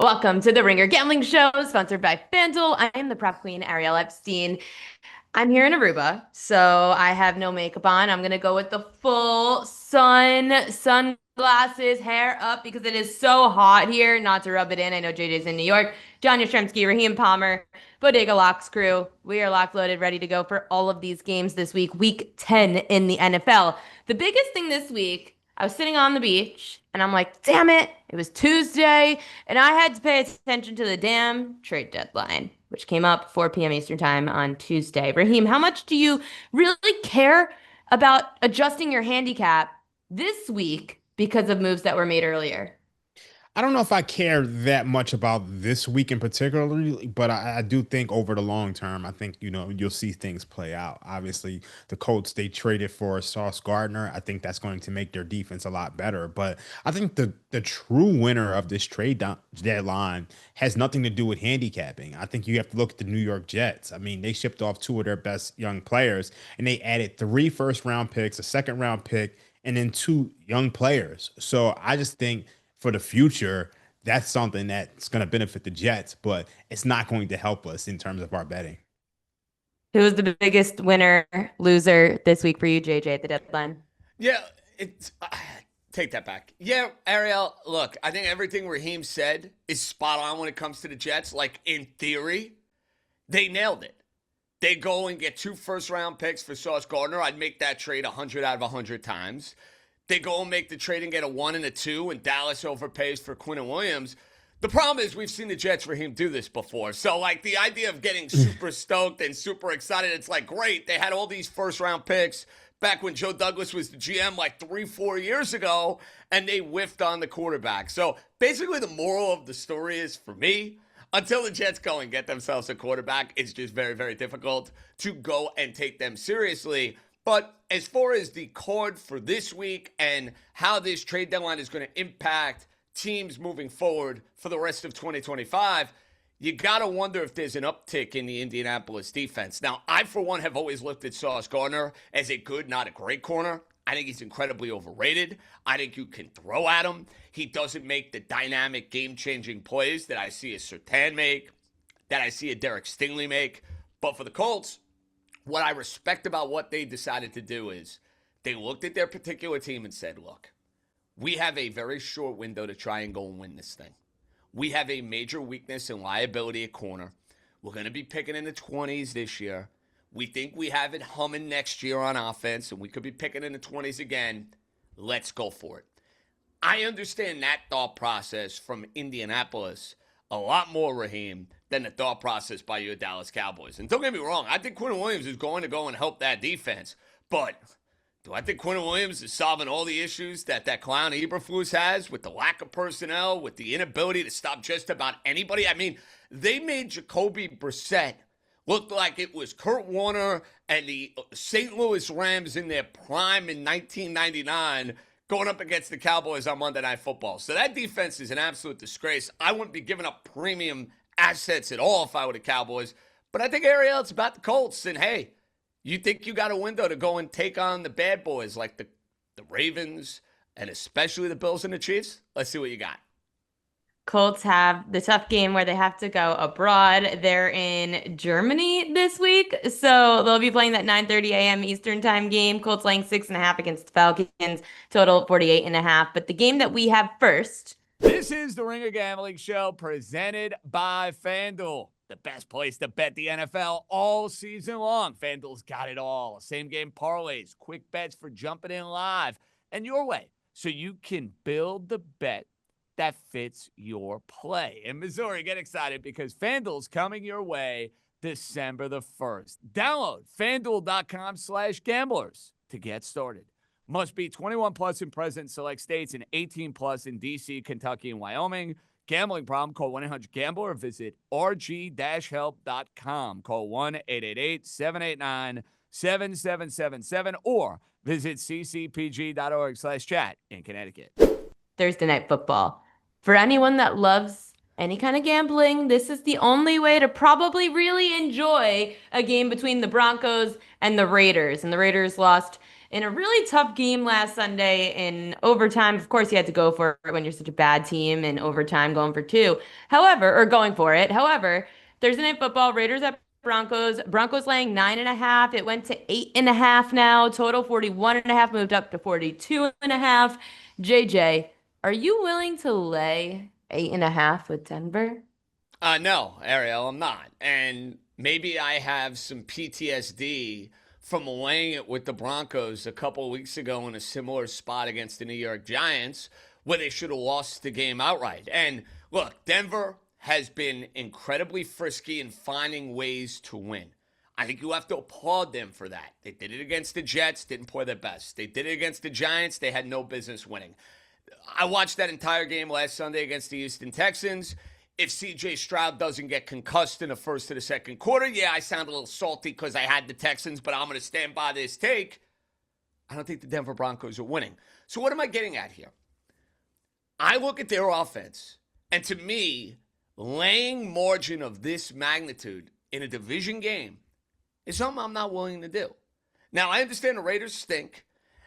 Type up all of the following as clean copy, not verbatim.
Welcome to the Ringer Gambling Show, sponsored by FanDuel. I am the prop queen, Ariel Epstein. I'm here in Aruba, so I have no makeup on. I'm gonna go with the full sunglasses, hair up because it is so hot here. Not to rub it in. I know JJ's in New York. John Jastremski, Raheem Palmer, Bodega Locks crew. We are locked, loaded, ready to go for all of these games this week, week 10 in the NFL. The biggest thing this week, I was sitting on the beach and I'm like, damn it, it was Tuesday and I had to pay attention to the damn trade deadline, which came up 4 p.m. Eastern time on Tuesday. Raheem, how much do you really care about adjusting your handicap this week because of moves that were made earlier? I don't know if I care that much about this week in particular, but I do think over the long term, I think, you'll see things play out. Obviously, the Colts, they traded for Sauce Gardner. I think that's going to make their defense a lot better. But I think the true winner of this deadline has nothing to do with handicapping. I think you have to look at the New York Jets. I mean, they shipped off two of their best young players, and they added 3 first-round picks, a second-round pick, and then two young players. So I just think for the future, that's something that's going to benefit the Jets, but it's not going to help us in terms of our betting. Who was the biggest winner, loser this week for you, JJ, at the deadline? Yeah, it's take that back. Yeah, Ariel, look, I think everything Raheem said is spot on when it comes to the Jets. Like, in theory, they nailed it. They go and get 2 first-round picks for Sauce Gardner. I'd make that trade 100 out of 100 times. They go and make the trade and get a 1 and a 2, and Dallas overpays for Quinn Williams. The problem is we've seen the Jets, Raheem, do this before. So, like, the idea of getting super stoked and super excited, it's like, great. They had all these first-round picks back when Joe Douglas was the GM like 3-4 years ago, and they whiffed on the quarterback. So, basically, the moral of the story is, for me, until the Jets go and get themselves a quarterback, it's just very, very difficult to go and take them seriously. But as far as the card for this week and how this trade deadline is going to impact teams moving forward for the rest of 2025, you got to wonder if there's an uptick in the Indianapolis defense. Now, I, for one, have always looked at Sauce Gardner as a good, not a great corner. I think he's incredibly overrated. I think you can throw at him. He doesn't make the dynamic, game-changing plays that I see a Surtain make, that I see a Derek Stingley make. But for the Colts, what I respect about what they decided to do is they looked at their particular team and said, look, we have a very short window to try and go and win this thing. We have a major weakness and liability at corner. We're going to be picking in the 20s this year. We think we have it humming next year on offense, and we could be picking in the 20s again. Let's go for it. I understand that thought process from Indianapolis a lot more, Raheem, than the thought process by your Dallas Cowboys. And don't get me wrong, I think Quinn Williams is going to go and help that defense. But do I think Quinn Williams is solving all the issues that clown Eberflus has with the lack of personnel, with the inability to stop just about anybody? I mean, they made Jacoby Brissett look like it was Kurt Warner and the St. Louis Rams in their prime in 1999 going up against the Cowboys on Monday Night Football. So that defense is an absolute disgrace. I wouldn't be giving up premium assets at all if I were the Cowboys. But I think, Ariel, it's about the Colts. And, hey, you think you got a window to go and take on the bad boys like the Ravens and especially the Bills and the Chiefs? Let's see what you got. Colts have the tough game where they have to go abroad. They're in Germany this week, so they'll be playing that 9:30 a.m. Eastern time game. Colts laying 6.5 against the Falcons, total 48.5. But the game that we have first. This is the Ringer Gambling Show presented by FanDuel, the best place to bet the NFL all season long. FanDuel's got it all. Same game parlays, quick bets for jumping in live, and your way, so you can build the bet that fits your play. In Missouri, get excited because FanDuel's coming your way December the 1st. Download FanDuel.com/gamblers to get started. Must be 21 plus in present select states and 18 plus in D.C., Kentucky, and Wyoming. Gambling problem? Call 1-800-GAMBLER or visit rg-help.com. Call 1-888-789-7777 or visit ccpg.org/chat in Connecticut. Thursday Night Football. For anyone that loves any kind of gambling, this is the only way to probably really enjoy a game between the Broncos and the Raiders. And the Raiders lost in a really tough game last Sunday in overtime. Of course, you had to go for it when you're such a bad team in overtime, going for two. However, or going for it. However, Thursday Night Football, Raiders at Broncos. Broncos laying 9.5. It went to 8.5 now. Total 41.5, moved up to 42.5. JJ, are you willing to lay 8.5 with Denver? No, Ariel, I'm not. And maybe I have some PTSD from laying it with the Broncos a couple of weeks ago in a similar spot against the New York Giants where they should have lost the game outright. And look, Denver has been incredibly frisky in finding ways to win. I think you have to applaud them for that. They did it against the Jets, didn't play their best. They did it against the Giants, they had no business winning. I watched that entire game last Sunday against the Houston Texans. If CJ Stroud doesn't get concussed in the first to the second quarter, yeah, I sound a little salty because I had the Texans, but I'm going to stand by this take. I don't think the Denver Broncos are winning. So what am I getting at here? I look at their offense, and to me, laying margin of this magnitude in a division game is something I'm not willing to do. Now, I understand the Raiders stink,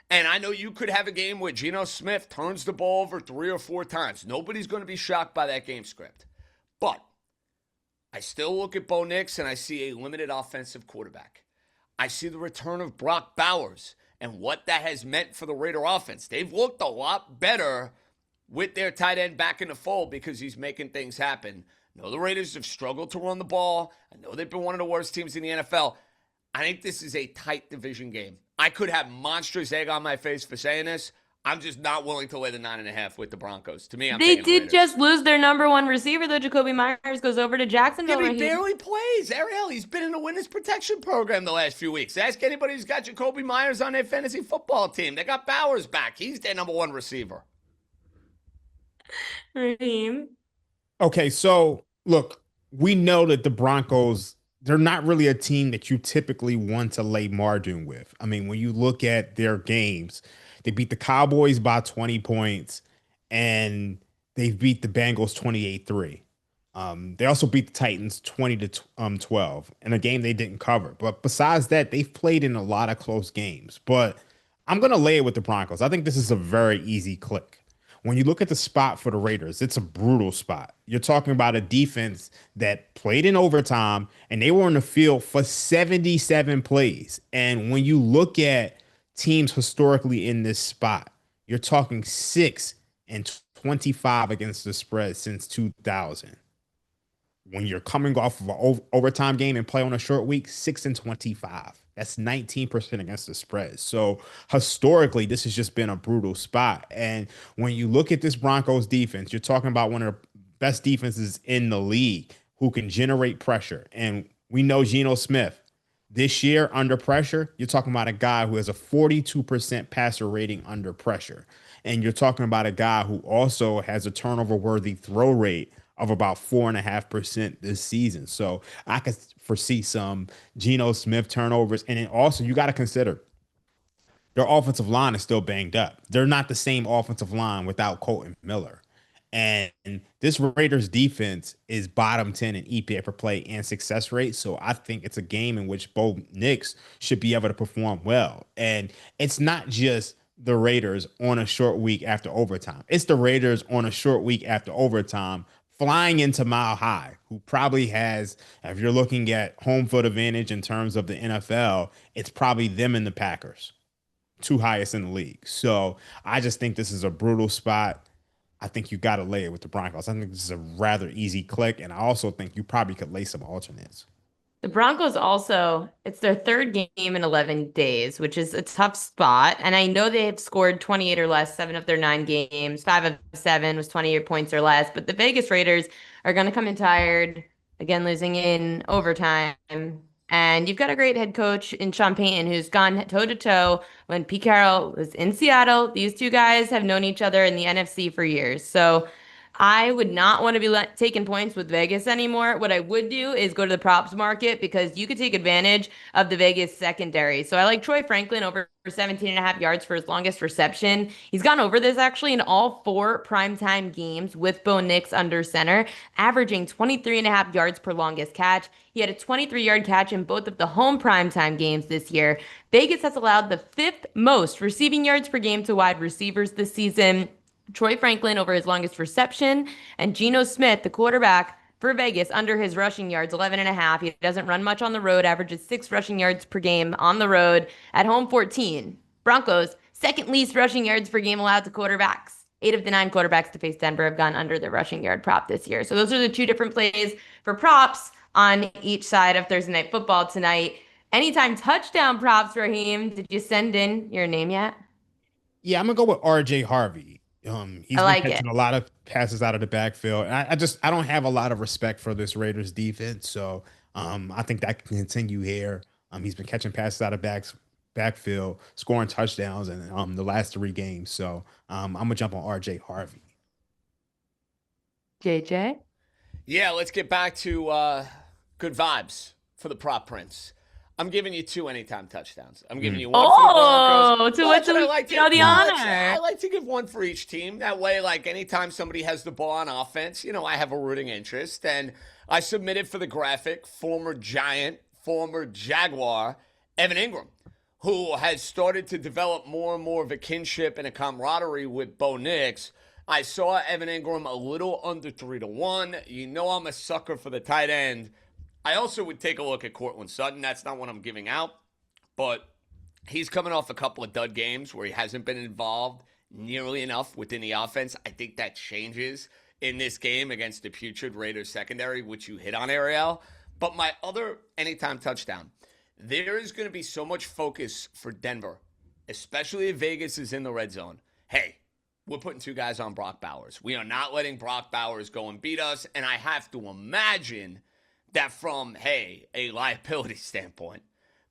and I know you could have a game where Geno Smith turns the ball over 3 or 4 times. Nobody's going to be shocked by that game script. But I still look at Bo Nix and I see a limited offensive quarterback. I see the return of Brock Bowers and what that has meant for the Raider offense. They've looked a lot better with their tight end back in the fold because he's making things happen. I know the Raiders have struggled to run the ball. I know they've been one of the worst teams in the NFL. I think this is a tight division game. I could have monstrous egg on my face for saying this. I'm just not willing to lay the 9.5 with the Broncos. To me, I'm They taking the did Raiders. just lose their number one receiver, though. Jacoby Myers goes over to Jacksonville. Yeah, but he Raheem. barely plays. Ariel, he's been in the witness protection program the last few weeks. Ask anybody who's got Jacoby Myers on their fantasy football team. They got Bowers back. He's their number one receiver. Raheem. Okay, so look, we know that the Broncos, they're not really a team that you typically want to lay margin with. I mean, when you look at their games, they beat the Cowboys by 20 points and they beat the Bengals 28-3. They also beat the Titans 20 to 12 in a game they didn't cover. But besides that, they've played in a lot of close games. But I'm going to lay it with the Broncos. I think this is a very easy click. When you look at the spot for the Raiders, it's a brutal spot. You're talking about a defense that played in overtime and they were on the field for 77 plays. And when you look at teams historically in this spot, you're talking 6-25 against the spread since 2000. When you're coming off of an overtime game and play on a short week, 6-25. That's 19% against the spread. So historically, this has just been a brutal spot. And when you look at this Broncos defense, you're talking about one of the best defenses in the league who can generate pressure. And we know Geno Smith this year under pressure, you're talking about a guy who has a 42% passer rating under pressure. And you're talking about a guy who also has a turnover worthy throw rate of about 4.5% this season. So I could foresee some Geno Smith turnovers. And then also you got to consider their offensive line is still banged up. They're not the same offensive line without Colton Miller. And this Raiders defense is bottom 10 in EPA per play and success rate. So I think it's a game in which Bo Nix should be able to perform well. And it's not just the Raiders on a short week after overtime. It's the Raiders on a short week after overtime flying into Mile High, who probably has, if you're looking at home field advantage in terms of the NFL, it's probably them and the Packers, two highest in the league. So I just think this is a brutal spot. I think you got to lay it with the Broncos. I think this is a rather easy click, and I also think you probably could lay some alternates. The Broncos also, it's their third game in 11 days, which is a tough spot. And I know they have scored 28 or less, 7 of their 9 games. 5 of 7 was 28 points or less. But the Vegas Raiders are going to come in tired, again, losing in overtime. And you've got a great head coach in Sean Payton who's gone toe-to-toe when Pete Carroll was in Seattle. These two guys have known each other in the NFC for years. So I would not want to be taking points with Vegas anymore. What I would do is go to the props market because you could take advantage of the Vegas secondary. So I like Troy Franklin over 17.5 yards for his longest reception. He's gone over this actually in all 4 primetime games with Bo Nix under center, averaging 23.5 yards per longest catch. He had a 23-yard catch in both of the home primetime games this year. Vegas has allowed the 5th most receiving yards per game to wide receivers this season. Troy Franklin over his longest reception, and Geno Smith, the quarterback for Vegas, under his rushing yards, 11.5. He doesn't run much on the road, averages 6 rushing yards per game on the road. At home, 14. Broncos, second least rushing yards per game allowed to quarterbacks. 8 of the 9 quarterbacks to face Denver have gone under the rushing yard prop this year. So those are the 2 different plays for props on each side of Thursday Night Football tonight. Anytime touchdown props, Raheem, did you send in your name yet? Yeah, I'm gonna go with RJ Harvey. He's I been like catching a lot of passes out of the backfield. And I don't have a lot of respect for this Raiders defense. So I think that can continue here. He's been catching passes out of backfield, scoring touchdowns in the last 3 games. So I'm gonna jump on RJ Harvey. JJ? Yeah, let's get back to good vibes for the prop prince. I'm giving you 2 anytime touchdowns. I'm giving you 1 for the Broncos. To what I like the honor. I like to give 1 for each team. That way, like anytime somebody has the ball on offense, I have a rooting interest. And I submitted for the graphic former Giant, former Jaguar, Evan Ingram, who has started to develop more and more of a kinship and a camaraderie with Bo Nix. I saw Evan Ingram a little under 3-1. I'm a sucker for the tight end. I also would take a look at Courtland Sutton. That's not what I'm giving out, but he's coming off a couple of dud games where he hasn't been involved nearly enough within the offense. I think that changes in this game against the putrid Raiders secondary, which you hit on, Ariel. But my other anytime touchdown, there is going to be so much focus for Denver, especially if Vegas is in the red zone. Hey, we're putting 2 guys on Brock Bowers. We are not letting Brock Bowers go and beat us, and I have to imagine that from, a liability standpoint,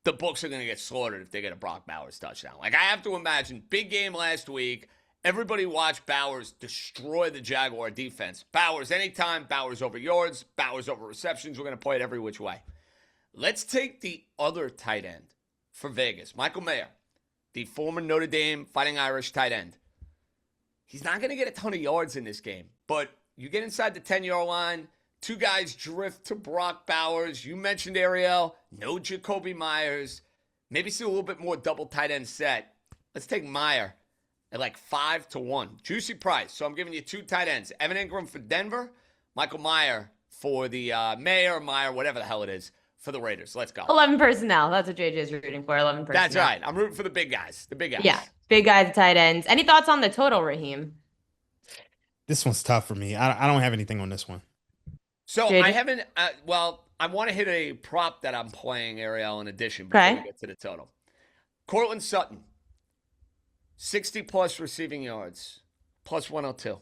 the books are going to get slaughtered if they get a Brock Bowers touchdown. Like, I have to imagine, big game last week, everybody watched Bowers destroy the Jaguar defense. Bowers anytime, Bowers over yards, Bowers over receptions. We're going to play it every which way. Let's take the other tight end for Vegas, Michael Mayer, the former Notre Dame Fighting Irish tight end. He's not going to get a ton of yards in this game, but you get inside the 10-yard line, 2 guys drift to Brock Bowers. You mentioned Ariel. No Jacoby Myers. Maybe see a little bit more double tight end set. Let's take Meyer at like 5-1. Juicy price. So I'm giving you 2 tight ends. Evan Ingram for Denver. Michael Meyer for the Meyer, whatever the hell it is, for the Raiders. Let's go. 11 personnel. That's what JJ's rooting for. 11 personnel. That's right. I'm rooting for the big guys. The big guys. Yeah. Big guys, tight ends. Any thoughts on the total, Raheem? This one's tough for me. I don't have anything on this one. So JJ? I haven't, I want to hit a prop that I'm playing, Ariel, in addition before we get to the total. Courtland Sutton, 60-plus receiving yards, plus 102.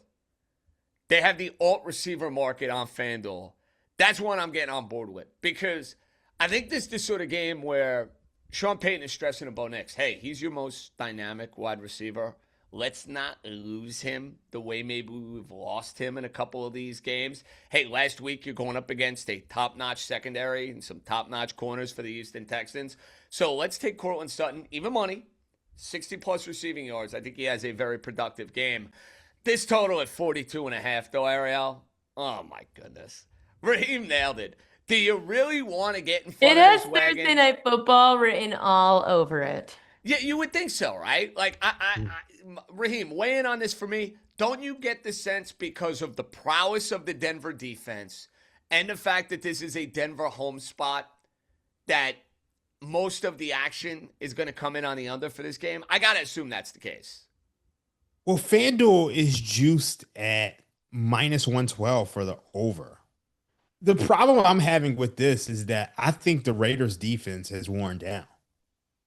They have the alt receiver market on FanDuel. That's one I'm getting on board with because I think this is the sort of game where Sean Payton is stressing to Bo Nix, hey, he's your most dynamic wide receiver. Let's not lose him the way maybe we've lost him in a couple of these games. Hey, last week you're going up against a top-notch secondary and some top-notch corners for the Houston Texans. So let's take Courtland Sutton, even money, 60-plus receiving yards. I think he has a very productive game. This total at 42.5, though, Ariel. Oh, my goodness. Raheem nailed it. Do you really want to get in front of this wagon? It has Thursday Night Football written all over it. Yeah, you would think so, right? Like, Raheem, weigh in on this for me. Don't you get the sense because of the prowess of the Denver defense and the fact that this is a Denver home spot that most of the action is going to come in on the under for this game? I got to assume that's the case. Well, FanDuel is juiced at minus 112 for the over. The problem I'm having with this is that I think the Raiders defense has worn down.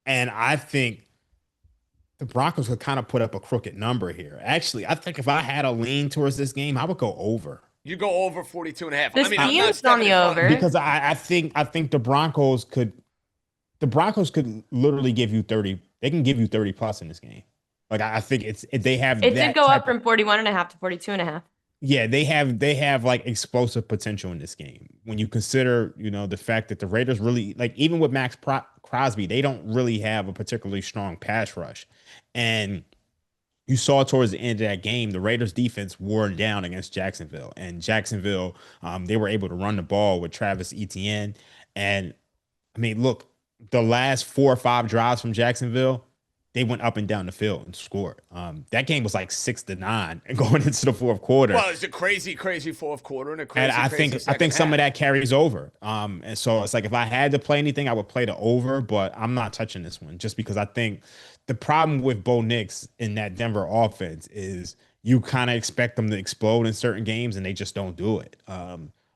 And I think the Broncos could kind of put up a crooked number here. Actually, I think if I had a lean towards this game, I would go over. You go over 42.5. This team's on the over. Because I think the Broncos could literally give you 30. They can give you 30 plus in this game. Like I think they have. It did go up from 41.5 to 42.5. Yeah, they have like explosive potential in this game. When you consider, the fact that the Raiders really like even with Crosby, they don't really have a particularly strong pass rush. And you saw towards the end of that game, the Raiders defense wore down against Jacksonville. And Jacksonville, they were able to run the ball with Travis Etienne. And I mean, look, the last 4 or 5 drives from Jacksonville, they went up and down the field and scored. That game was like 6-9 and going into the fourth quarter. Well, it's a crazy, crazy fourth quarter and a And crazy, I crazy think second some of half. that carries over. And so it's like if I had to play anything, I would play the over, but I'm not touching this one just because I think the problem with Bo Nix in that Denver offense is you kind of expect them to explode in certain games and they just don't do it.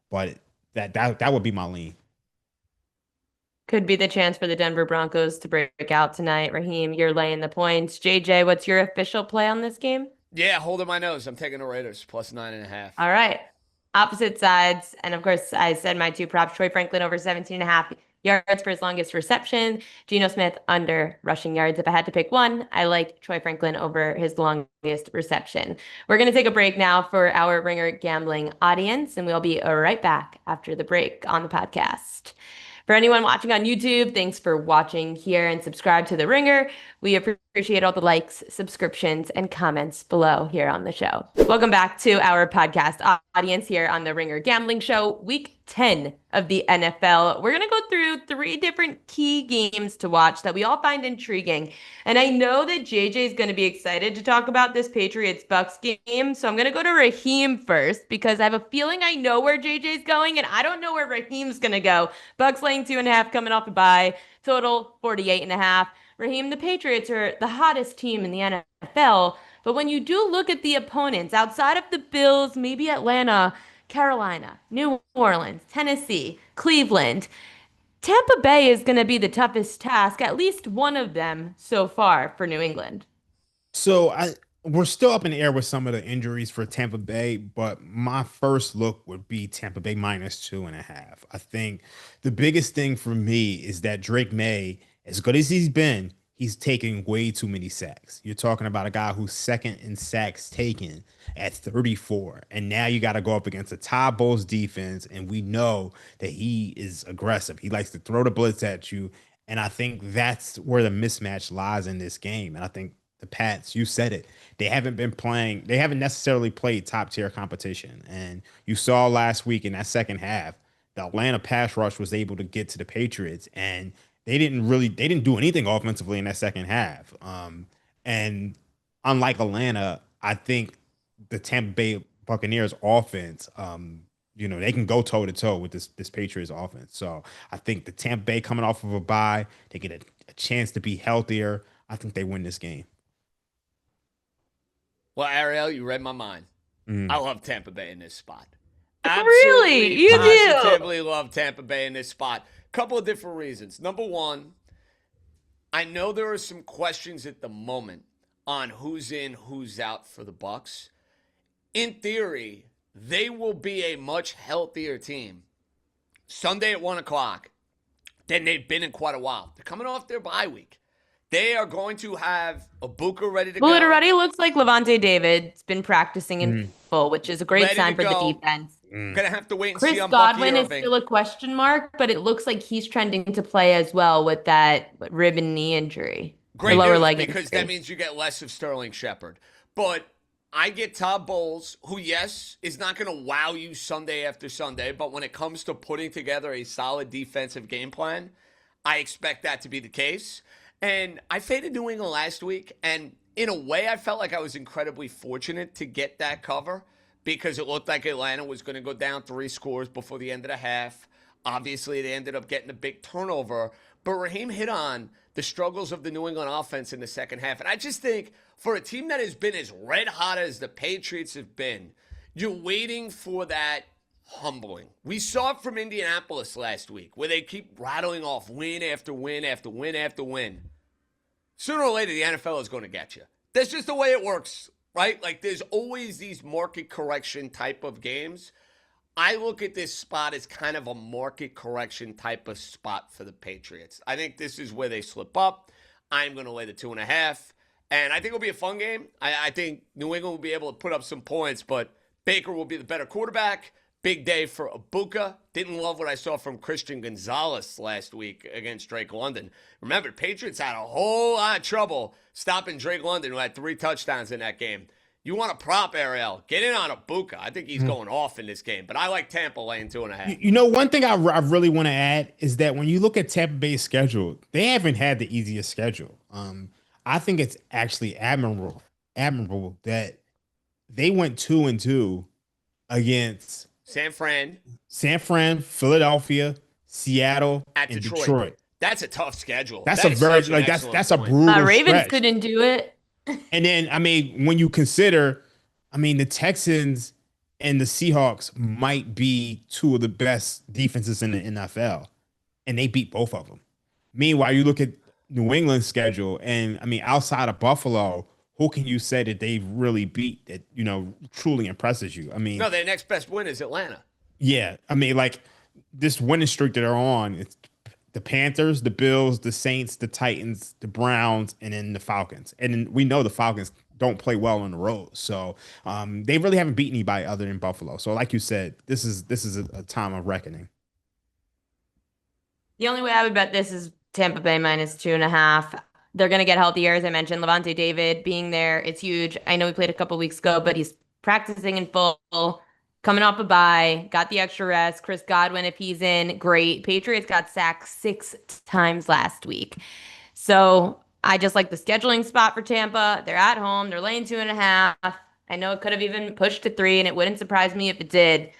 But that would be my lean. Could be the chance for the Denver Broncos to break out tonight. Raheem, you're laying the points. JJ, what's your official play on this game? Yeah, holding my nose. I'm taking the Raiders plus 9.5. All right. Opposite sides. And of course, I said my two props, Troy Franklin over 17.5 yards for his longest reception. Geno Smith under rushing yards. If I had to pick one, I like Troy Franklin over his longest reception. We're going to take a break now for our Ringer gambling audience, and we'll be right back after the break on the podcast. For anyone watching on YouTube, thanks for watching here and subscribe to The Ringer. We appreciate all the likes, subscriptions, and comments below here on the show. Welcome back to our podcast audience here on The Ringer Gambling Show, week 10 of the NFL. We're going to go through 3 different key games to watch that we all find intriguing. And I know that JJ is going to be excited to talk about this Patriots-Bucks game. So I'm going to go to Raheem first because I have a feeling I know where JJ's going and I don't know where Raheem's going to go. Bucks laying 2.5 coming off a bye. Total 48.5. Raheem, the Patriots are the hottest team in the NFL. But when you do look at the opponents outside of the Bills, maybe Atlanta, Carolina, New Orleans, Tennessee, Cleveland, Tampa Bay is going to be the toughest task, at least one of them so far for New England. So we're still up in the air with some of the injuries for Tampa Bay, but my first look would be Tampa Bay -2.5. I think the biggest thing for me is that Drake May, as good as he's been, he's taking way too many sacks. You're talking about a guy who's second in sacks taken at 34. And now you got to go up against a Todd Bowles defense. And we know that he is aggressive. He likes to throw the blitz at you. And I think that's where the mismatch lies in this game. And I think the Pats, you said it, they haven't necessarily played top tier competition. And you saw last week in that second half, the Atlanta pass rush was able to get to the Patriots and they didn't do anything offensively in that second half. And unlike Atlanta, I think the Tampa Bay Buccaneers offense, they can go toe to toe with this Patriots offense. So I think the Tampa Bay coming off of a bye, they get a chance to be healthier. I think they win this game. Well, Ariel, you read my mind. I love Tampa Bay in this spot. Really? You do? Positively love Tampa Bay in this spot. Couple of different reasons. Number one, I know there are some questions at the moment on who's in, who's out for the Bucks. In theory, they will be a much healthier team Sunday at 1 o'clock than they've been in quite a while. They're coming off their bye week. They are going to have a Booker ready to go. Well, it already looks like Levante David's been practicing in full, which is a great sign for the defense. Gonna have to wait and Chris see on Godwin Bucky is Irving. still a question mark, but it looks like he's trending to play as well with that rib and knee injury. Great lower news, leg because injury. that means you get less of Sterling Shepard. But I get Todd Bowles, who, yes, is not going to wow you Sunday after Sunday, but when it comes to putting together a solid defensive game plan, I expect that to be the case. And I faded New England last week, and in a way, I felt like I was incredibly fortunate to get that cover because it looked like Atlanta was going to go down 3 scores before the end of the half. Obviously, they ended up getting a big turnover, but Raheem hit on the struggles of the New England offense in the second half. And I just think for a team that has been as red hot as the Patriots have been, you're waiting for that humbling. We saw it from Indianapolis last week where they keep rattling off win after win after win after win. Sooner or later, the NFL is going to get you. That's just the way it works, right? Like there's always these market correction type of games. I look at this spot as kind of a market correction type of spot for the Patriots. I think this is where they slip up. I'm going to lay the 2.5. And I think it'll be a fun game. I think New England will be able to put up some points, but Baker will be the better quarterback. Big day for Ibuka. Didn't love what I saw from Christian Gonzalez last week against Drake London. Remember, Patriots had a whole lot of trouble stopping Drake London, who had 3 touchdowns in that game. You want to prop Ariel? Get in on Ibuka. I think he's going off in this game, but I like Tampa laying 2.5. You know, one thing I really want to add is that when you look at Tampa Bay's schedule, they haven't had the easiest schedule. I think it's actually admirable that they went 2-2 against San Fran, Philadelphia, Seattle, at and Detroit. That's a tough schedule. That's a brutal Ravens stretch. couldn't do it. And then, I mean, when you consider, I mean, the Texans and the Seahawks might be 2 of the best defenses in the NFL, and they beat both of them. Meanwhile, you look at New England's schedule, and I mean, outside of Buffalo, who can you say that they really beat that, you know, truly impresses you? I mean, No, their next best win is Atlanta. yeah, I mean, like this winning streak that they're on, it's the Panthers, the Bills, the Saints, the Titans, the Browns, and then the Falcons. And then we know the Falcons don't play well on the road, so they really haven't beaten anybody other than Buffalo. So, like you said, this is a time of reckoning. The only way I would bet this is Tampa Bay minus 2.5. They're going to get healthier, as I mentioned. Levante David being there, it's huge. I know we played a couple weeks ago, but he's practicing in full. Coming off a bye, got the extra rest. Chris Godwin, if he's in, great. Patriots got sacked 6 times last week. So I just like the scheduling spot for Tampa. They're at home. They're laying 2.5. I know it could have even pushed to 3, and it wouldn't surprise me if it did.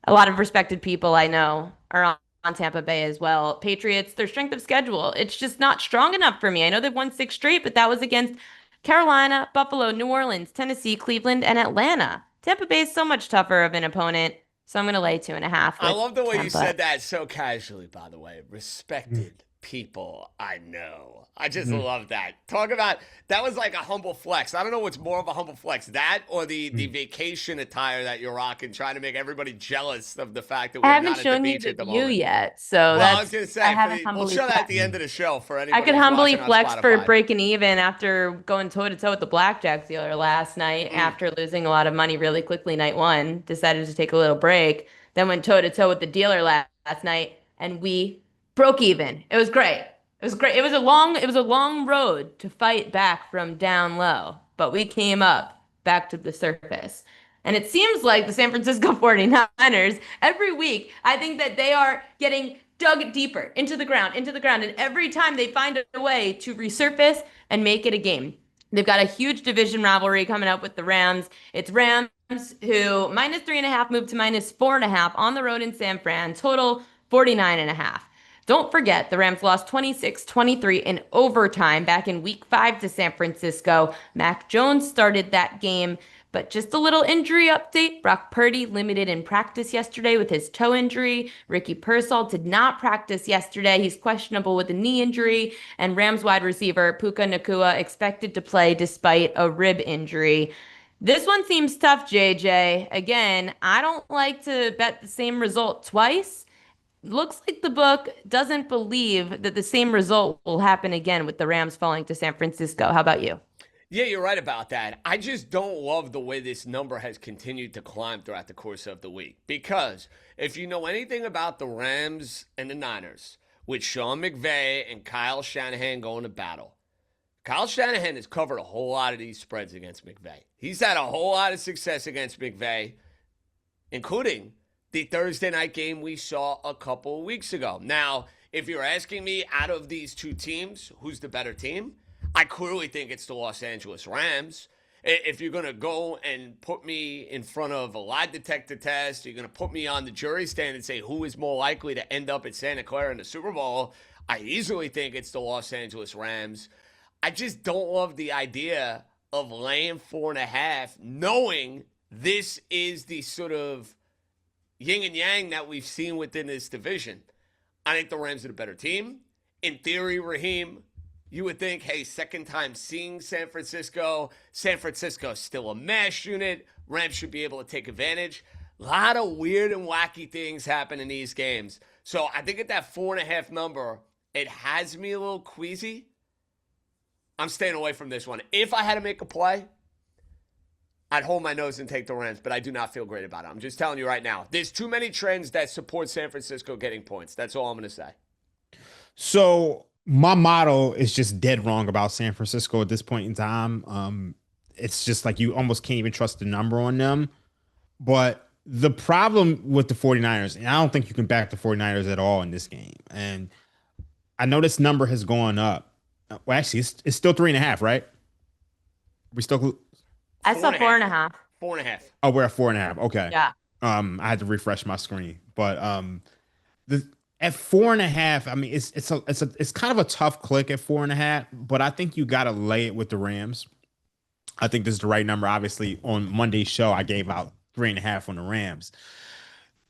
A lot of respected people I know are on Tampa Bay as well. Patriots, their strength of schedule, it's just not strong enough for me. I know they've won 6 straight, but that was against Carolina, Buffalo, New Orleans, Tennessee, Cleveland, and Atlanta. Tampa Bay is so much tougher of an opponent, so I'm going to lay 2.5. I love the way Tampa. you said that so casually, by the way. Respected people I know. I just love that. Talk about, that was like a humble flex. I don't know what's more of a humble flex, that or the vacation attire that you're rocking, trying to make everybody jealous of the fact that I we're haven't not at shown the you beach the at the view moment. yet, so Well, that's, I was going to say, I haven't we'll humbly show that at the flexed. end of the show for anybody I could who's humbly watching on flex for Spotify. breaking even after going toe-to-toe with the blackjack dealer last night after losing a lot of money really quickly night 1. Decided to take a little break, then went toe-to-toe with the dealer last night, and we broke even. It was great. It was great. It was a long road to fight back from down low, but we came up back to the surface. And it seems like the San Francisco 49ers, every week, I think that they are getting dug deeper into the ground. And every time they find a way to resurface and make it a game. They've got a huge division rivalry coming up with the Rams. It's Rams who minus 3.5 moved to minus 4.5 on the road in San Fran, total 49.5. Don't forget, the Rams lost 26-23 in overtime back in week 5 to San Francisco. Mac Jones started that game, but just a little injury update. Brock Purdy limited in practice yesterday with his toe injury. Ricky Pearsall did not practice yesterday. He's questionable with a knee injury. And Rams wide receiver Puka Nacua expected to play despite a rib injury. This one seems tough, JJ. Again, I don't like to bet the same result twice. Looks like the book doesn't believe that the same result will happen again with the Rams falling to San Francisco. How about you? Yeah, you're right about that. I just don't love the way this number has continued to climb throughout the course of the week. Because if you know anything about the Rams and the Niners, with Sean McVay and Kyle Shanahan going to battle, Kyle Shanahan has covered a whole lot of these spreads against McVay. He's had a whole lot of success against McVay, including the Thursday night game we saw a couple of weeks ago. Now, if you're asking me out of these two teams, who's the better team? I clearly think it's the Los Angeles Rams. If you're going to go and put me in front of a lie detector test, you're going to put me on the jury stand and say who is more likely to end up at Santa Clara in the Super Bowl, I easily think it's the Los Angeles Rams. I just don't love the idea of laying 4.5, knowing this is the sort of yin and yang that we've seen within this division. I think the Rams are the better team. In theory, Raheem, you would think, hey, second time seeing San Francisco. San Francisco's still a mash unit. Rams should be able to take advantage. A lot of weird and wacky things happen in these games. So I think at that 4.5 number, it has me a little queasy. I'm staying away from this one. If I had to make a play, I'd hold my nose and take the Rams, but I do not feel great about it. I'm just telling you right now. There's too many trends that support San Francisco getting points. That's all I'm going to say. So my model is just dead wrong about San Francisco at this point in time. It's just like you almost can't even trust the number on them. But the problem with the 49ers, and I don't think you can back the 49ers at all in this game. And I know this number has gone up. Well, actually, it's still 3.5, right? We still. I saw 4.5. 4.5. Oh, we're at 4.5. Okay. Yeah. I had to refresh my screen, but at 4.5, I mean, it's kind of a tough click at 4.5, but I think you got to lay it with the Rams. I think this is the right number. Obviously, on Monday's show, I gave out 3.5 on the Rams.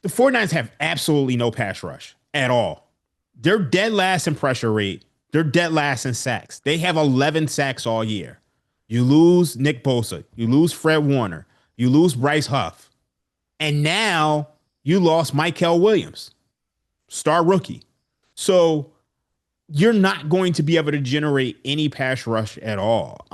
The 49ers have absolutely no pass rush at all. They're dead last in pressure rate. They're dead last in sacks. They have 11 sacks all year. You lose Nick Bosa. You lose Fred Warner. You lose Bryce Huff. And now you lost Michael Williams, star rookie. So you're not going to be able to generate any pass rush at all.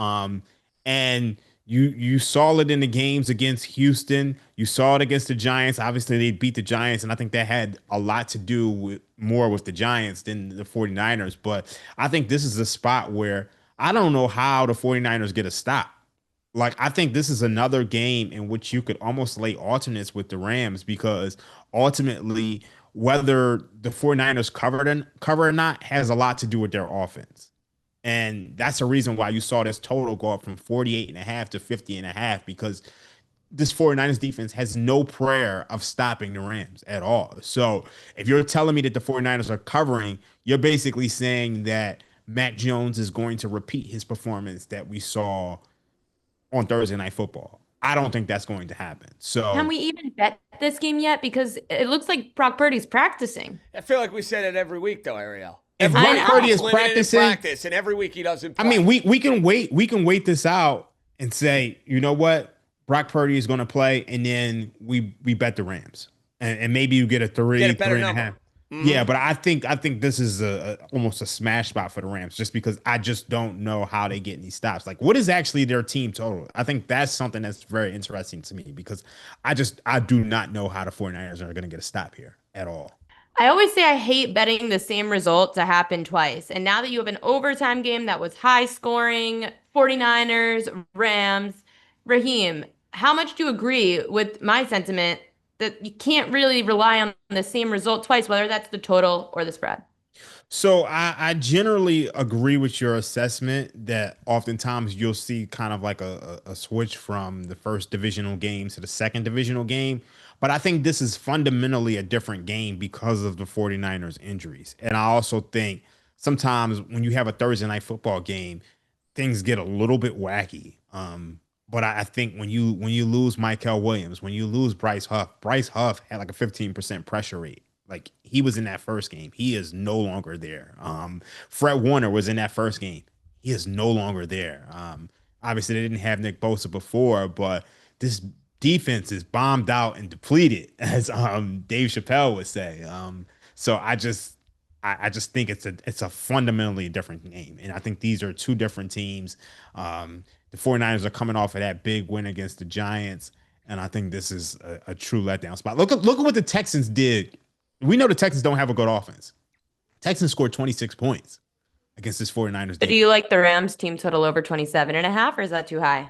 And you saw it in the games against Houston. You saw it against the Giants. Obviously, they beat the Giants, and I think that had a lot to do with more with the Giants than the 49ers. But I think this is a spot where I don't know how the 49ers get a stop. Like, I think this is another game in which you could almost lay alternates with the Rams, because ultimately, whether the 49ers cover or not has a lot to do with their offense. And that's the reason why you saw this total go up from 48.5 to 50.5, because this 49ers defense has no prayer of stopping the Rams at all. So if you're telling me that the 49ers are covering, you're basically saying that Mac Jones is going to repeat his performance that we saw on Thursday Night Football. I don't think that's going to happen. So Can we even bet this game yet? Because it looks like Brock Purdy's practicing. I feel like we say it every week, though, Ariel. If Every Brock week Purdy he's is limited in practicing, and every week he doesn't play. I mean, we can wait this out and say, you know what, Brock Purdy is going to play, and then we bet the Rams, and maybe you get a 3.5. Mm-hmm. Yeah, but I think this is almost a smash spot for the Rams, just because I just don't know how they get any stops. Like, what is actually their team total? I think that's something that's very interesting to me, because I do not know how the 49ers are going to get a stop here at all. I always say I hate betting the same result to happen twice. And now that you have an overtime game that was high scoring, 49ers, Rams, Raheem, how much do you agree with my sentiment that you can't really rely on the same result twice, whether that's the total or the spread? So I generally agree with your assessment that oftentimes you'll see kind of like a switch from the first divisional game to the second divisional game. But I think this is fundamentally a different game because of the 49ers injuries. And I also think sometimes when you have a Thursday Night Football game, things get a little bit wacky. But I think when you lose Michael Williams, when you lose Bryce Huff had like a 15% pressure rate. Like, he was in that first game. He is no longer there. Fred Warner was in that first game. He is no longer there. Obviously, they didn't have Nick Bosa before, but this defense is bombed out and depleted, as Dave Chappelle would say. So I just think it's a fundamentally different game, and I think these are two different teams. The 49ers are coming off of that big win against the Giants, and I think this is a true letdown spot. Look at what the Texans did. We know the Texans don't have a good offense. Texans scored 26 points against this 49ers. But do you like the Rams team total over 27.5, or is that too high?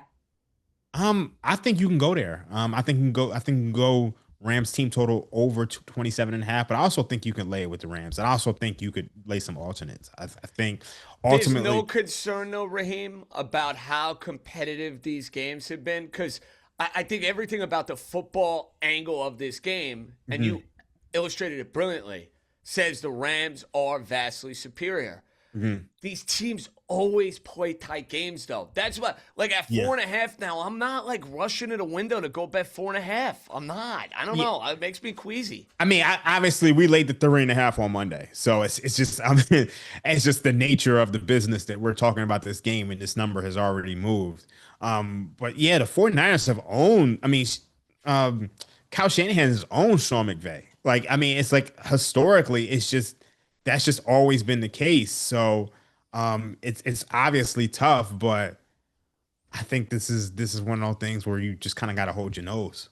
I think you can go there. I think you can go Rams team total over 27.5, but I also think you can lay it with the Rams. And I also think you could lay some alternates. I think ultimately there's no concern, though, Raheem, about how competitive these games have been, because I think everything about the football angle of this game, and you illustrated it brilliantly, says the Rams are vastly superior. These teams always play tight games, though. That's what, like, at 4.5 now, I'm not like rushing to the window to go bet 4.5. I'm not. I don't know. It makes me queasy. I mean, obviously we laid the 3.5 on Monday, so it's just it's just the nature of the business that we're talking about this game, and this number has already moved. But yeah, the 49ers have owned. I mean, Kyle Shanahan has owned Sean McVay. Like, I mean, it's like historically, that's just always been the case. So it's obviously tough, but I think this is one of those things where you just kind of got to hold your nose.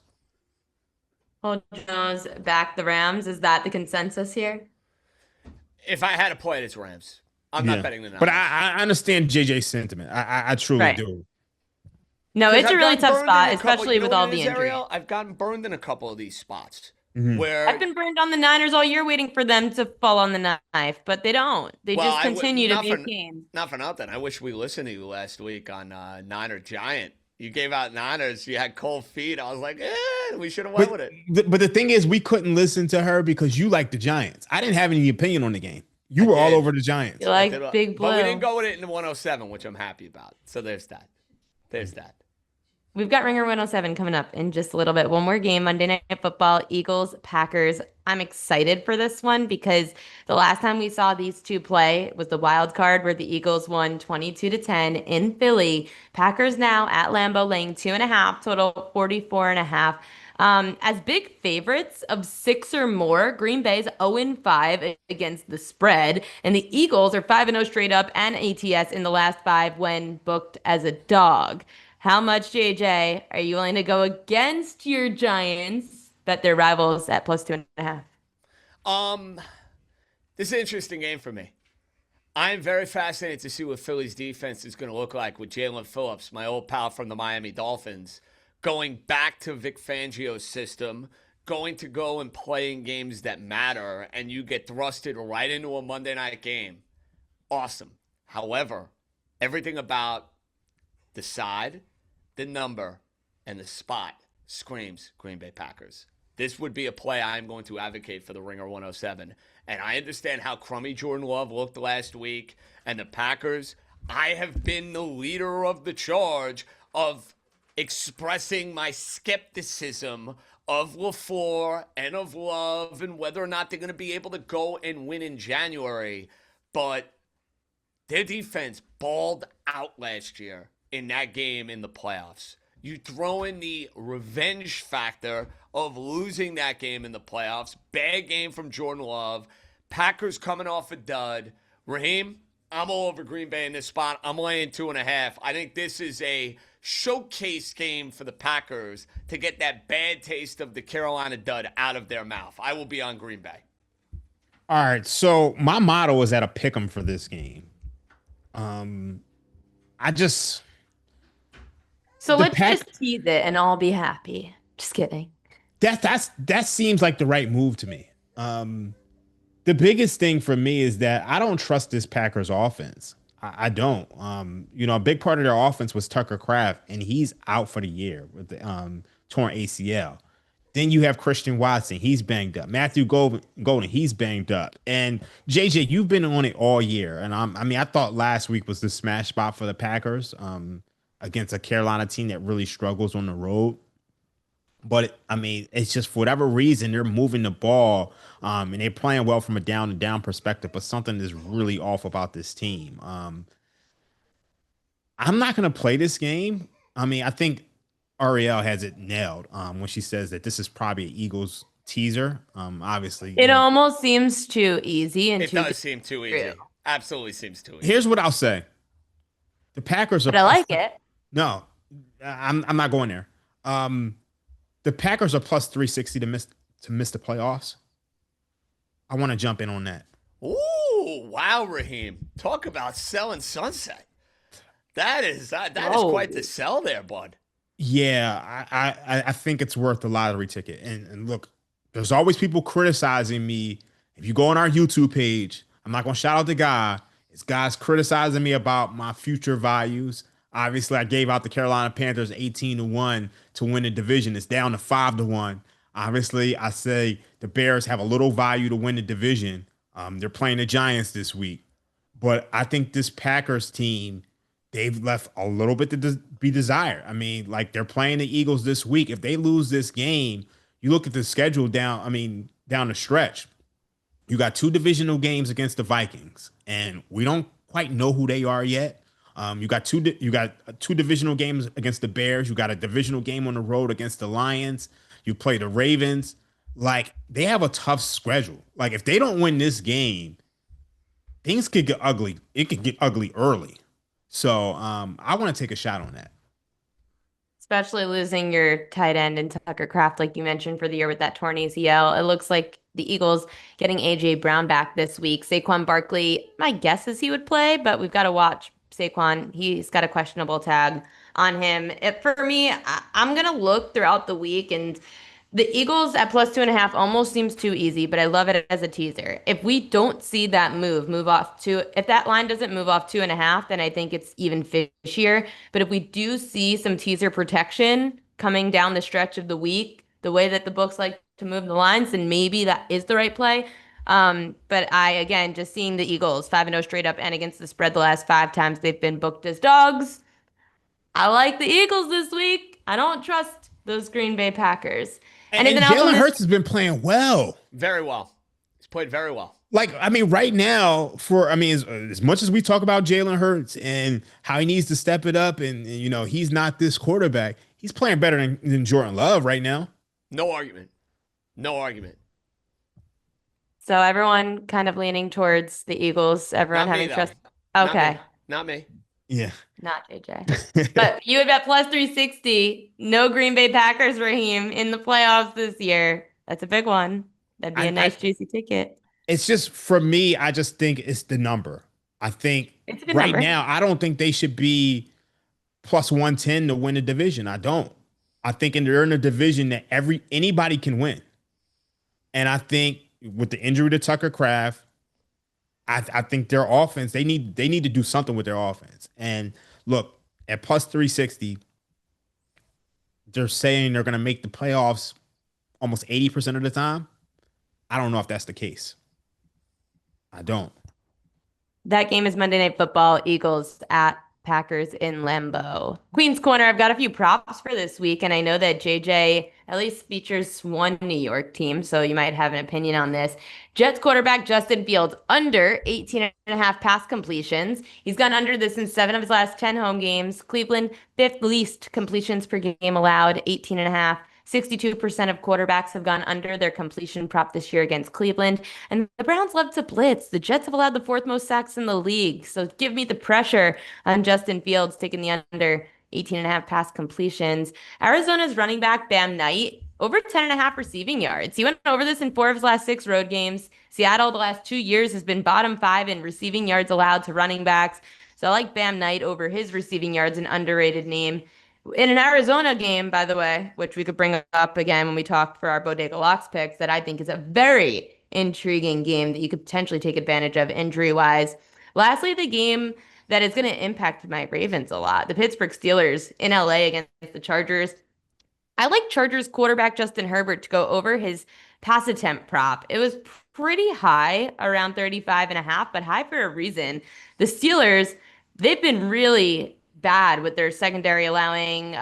Hold Jones back the Rams. Is that the consensus here? If I had to play it, it's Rams. I'm not betting the Niners. But I understand JJ's sentiment. I truly Right. do. No, it's a really tough spot, You especially know with what all it the is, injuries. Ariel? I've gotten burned in a couple of these spots Mhm. where I've been burned on the Niners all year waiting for them to fall on the knife, but they don't. They just continue to make games. Not for nothing. I wish we listened to you last week on Niner Giant. You gave out Niners. You had cold feet. I was like, we should have went with it. But the thing is, we couldn't listen to her because you like the Giants. I didn't have any opinion on the game. You were all over the Giants. You like Big Blue. But we didn't go with it in the 107, which I'm happy about. So there's that. There's that. We've got Ringer 107 coming up in just a little bit. One more game, Monday Night Football, Eagles, Packers. I'm excited for this one because the last time we saw these two play was the wild card where the Eagles won 22-10 in Philly. Packers now at Lambeau laying 2.5, total 44.5. As big favorites of 6 or more, Green Bay's 0-5 against the spread, and the Eagles are 5-0 straight up and ATS in the last 5 when booked as a dog. How much, JJ, are you willing to go against your Giants, bet their rivals at plus 2.5? This is an interesting game for me. I'm very fascinated to see what Philly's defense is going to look like with Jalen Phillips, my old pal from the Miami Dolphins, going back to Vic Fangio's system, going to go and playing games that matter, and you get thrusted right into a Monday night game. Awesome. However, everything about the side, the number, and the spot screams Green Bay Packers. This would be a play I'm going to advocate for the Ringer 107. And I understand how crummy Jordan Love looked last week. And the Packers, I have been the leader of the charge of expressing my skepticism of LaFleur and of Love and whether or not they're going to be able to go and win in January. But their defense balled out last year in that game in the playoffs. You throw in the revenge factor of losing that game in the playoffs. Bad game from Jordan Love. Packers coming off a dud. Raheem, I'm all over Green Bay in this spot. I'm laying 2.5. I think this is a showcase game for the Packers to get that bad taste of the Carolina dud out of their mouth. I will be on Green Bay. All right. So my motto is at a pick 'em for this game. So let's just tease it and I'll be happy. Just kidding. That seems like the right move to me. The biggest thing for me is that I don't trust this Packers offense. I don't. A big part of their offense was Tucker Kraft, and he's out for the year with the torn ACL. Then you have Christian Watson. He's banged up. Matthew Golden, he's banged up. And JJ, you've been on it all year. And I thought last week was the smash spot for the Packers against a Carolina team that really struggles on the road. But it's just for whatever reason, they're moving the ball and they're playing well from a down to down perspective. But something is really off about this team. I'm not going to play this game. I think Ariel has it nailed when she says that this is probably an Eagles teaser. Obviously, it almost seems too easy. And it does seem too easy. Absolutely seems too easy. Here's what I'll say: the Packers are. But I like it. No, I'm not going there. The Packers are plus 360 to miss the playoffs. I want to jump in on that. Ooh, wow, Raheem. Talk about selling sunset. That is quite the sell there, bud. Yeah, I think it's worth the lottery ticket. And look, there's always people criticizing me. If you go on our YouTube page, I'm not going to shout out the guy. It's guys criticizing me about my future values. Obviously, I gave out the Carolina Panthers 18-1 to win the division. It's down to 5-1. Obviously, I say the Bears have a little value to win the division. They're playing the Giants this week. But I think this Packers team, they've left a little bit to be desired. They're playing the Eagles this week. If they lose this game, you look at the schedule down the stretch. You got 2 divisional games against the Vikings, and we don't quite know who they are yet. You got two divisional games against the Bears. You got a divisional game on the road against the Lions. You play the Ravens. They have a tough schedule. If they don't win this game, things could get ugly. It could get ugly early. So I want to take a shot on that. Especially losing your tight end and Tucker Kraft, like you mentioned, for the year with that torn ACL. It looks like the Eagles getting A.J. Brown back this week. Saquon Barkley, my guess is he would play, but we've got to watch Saquon. He's got a questionable tag on him. For me, I'm going to look throughout the week, and the Eagles at +2.5 almost seems too easy, but I love it as a teaser. If we don't see that move off to, if that line doesn't move off 2.5, then I think it's even fishier. But if we do see some teaser protection coming down the stretch of the week, the way that the books like to move the lines, then maybe that is the right play. But again, just seeing the Eagles 5-0 straight up and against the spread the last 5 times they've been booked as dogs. I like the Eagles this week. I don't trust those Green Bay Packers. And Jalen Hurts has been playing well. Very well. He's played very well. Like, I mean, right now, as much as we talk about Jalen Hurts and how he needs to step it up and he's not this quarterback, he's playing better than Jordan Love right now. No argument. No argument. So everyone kind of leaning towards the Eagles. Everyone having trust. Okay. Not me. Yeah. Not JJ. But you would bet +360. No Green Bay Packers, Raheem, in the playoffs this year. That's a big one. That'd be a nice, juicy ticket. It's just, for me, I just think it's the number. I think right now, I don't think they should be +110 to win the division. I don't. I think they're in a division that anybody can win. And I think with the injury to Tucker Kraft, I think their offense, they need to do something with their offense. And look, at +360, they're saying they're going to make the playoffs almost 80% of the time. I don't know if that's the case. I don't. That game is Monday Night Football, Eagles at Packers in Lambeau. Queen's Corner, I've got a few props for this week, and I know that JJ at least features one New York team, so you might have an opinion on this. Jets quarterback Justin Fields, under 18.5 pass completions. He's gone under this in 7 of his last 10 home games. Cleveland, 5th least completions per game allowed, 18.5. 62% of quarterbacks have gone under their completion prop this year against Cleveland. And the Browns love to blitz. The Jets have allowed the 4th most sacks in the league. So give me the pressure on Justin Fields taking the under 18.5 pass completions. Arizona's running back Bam Knight, over 10.5 receiving yards. He went over this in 4 of his last 6 road games. Seattle the last 2 years has been bottom 5 in receiving yards allowed to running backs. So I like Bam Knight over his receiving yards, an underrated name. In an Arizona game, by the way, which we could bring up again when we talk for our Bodega Locks picks, that I think is a very intriguing game that you could potentially take advantage of injury-wise. Lastly, the game that is going to impact my Ravens a lot, the Pittsburgh Steelers in LA against the Chargers. I like Chargers quarterback Justin Herbert to go over his pass attempt prop. It was pretty high, around 35.5, but high for a reason. The Steelers, they've been really bad with their secondary allowing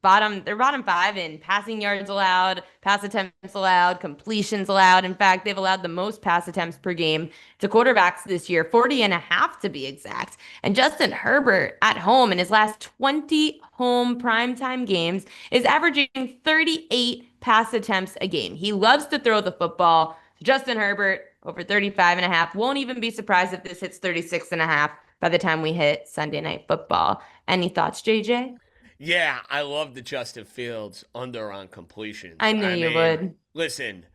bottom 5 in passing yards allowed, pass attempts allowed, completions allowed. In fact, they've allowed the most pass attempts per game to quarterbacks this year, 40.5 to be exact. And Justin Herbert at home in his last 20 home primetime games is averaging 38 pass attempts a game. He loves to throw the football. Justin Herbert over 35.5. Won't even be surprised if this hits 36.5 by the time we hit Sunday Night Football. Any thoughts, JJ? Yeah, I love the Justin Fields under on completions. I knew you would. Listen,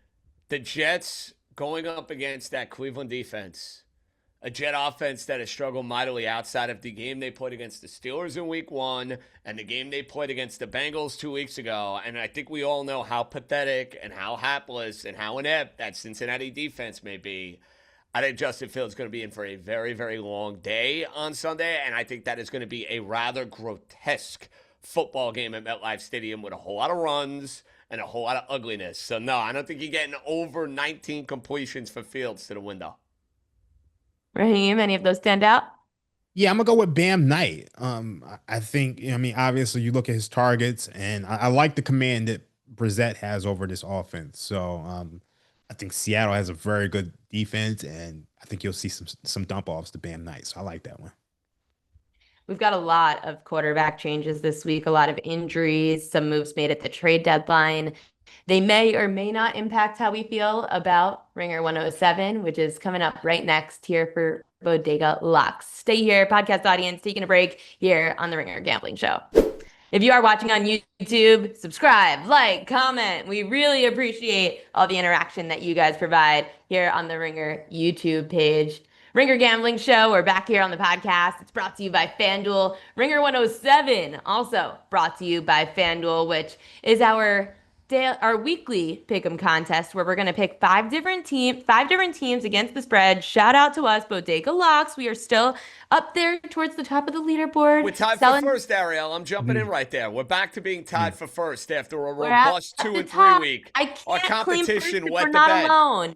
the Jets going up against that Cleveland defense, a Jet offense that has struggled mightily outside of the game they played against the Steelers in week 1 and the game they played against the Bengals 2 weeks ago. And I think we all know how pathetic and how hapless and how inept that Cincinnati defense may be. I think Justin Fields is going to be in for a very, very long day on Sunday, and I think that is going to be a rather grotesque football game at MetLife Stadium with a whole lot of runs and a whole lot of ugliness. So, no, I don't think you're getting over 19 completions for Fields to the window. Raheem, any of those stand out? Yeah, I'm going to go with Bam Knight. I think, obviously you look at his targets, and I like the command that Brissett has over this offense. So, I think Seattle has a very good defense, and I think you'll see some dump offs to Bam Knight. So I like that one. We've got a lot of quarterback changes this week, a lot of injuries, some moves made at the trade deadline. They may or may not impact how we feel about Ringer 107, which is coming up right next here for Bodega Locks. Stay here, podcast audience, taking a break here on the Ringer Gambling Show. If you are watching on YouTube, subscribe, like, comment. We really appreciate all the interaction that you guys provide here on the Ringer YouTube page. Ringer Gambling Show, we're back here on the podcast. It's brought to you by FanDuel. Ringer 107, also brought to you by FanDuel, which is our weekly pick'em contest where we're going to pick five different teams against the spread. Shout out to us, Bodega Locks. We are still up there towards the top of the leaderboard. We're tied for first, Ariel. I'm jumping in right there. We're back to being tied for first after a robust 2 and 3 week. I can't Our competition claim wet we're the not bed. alone.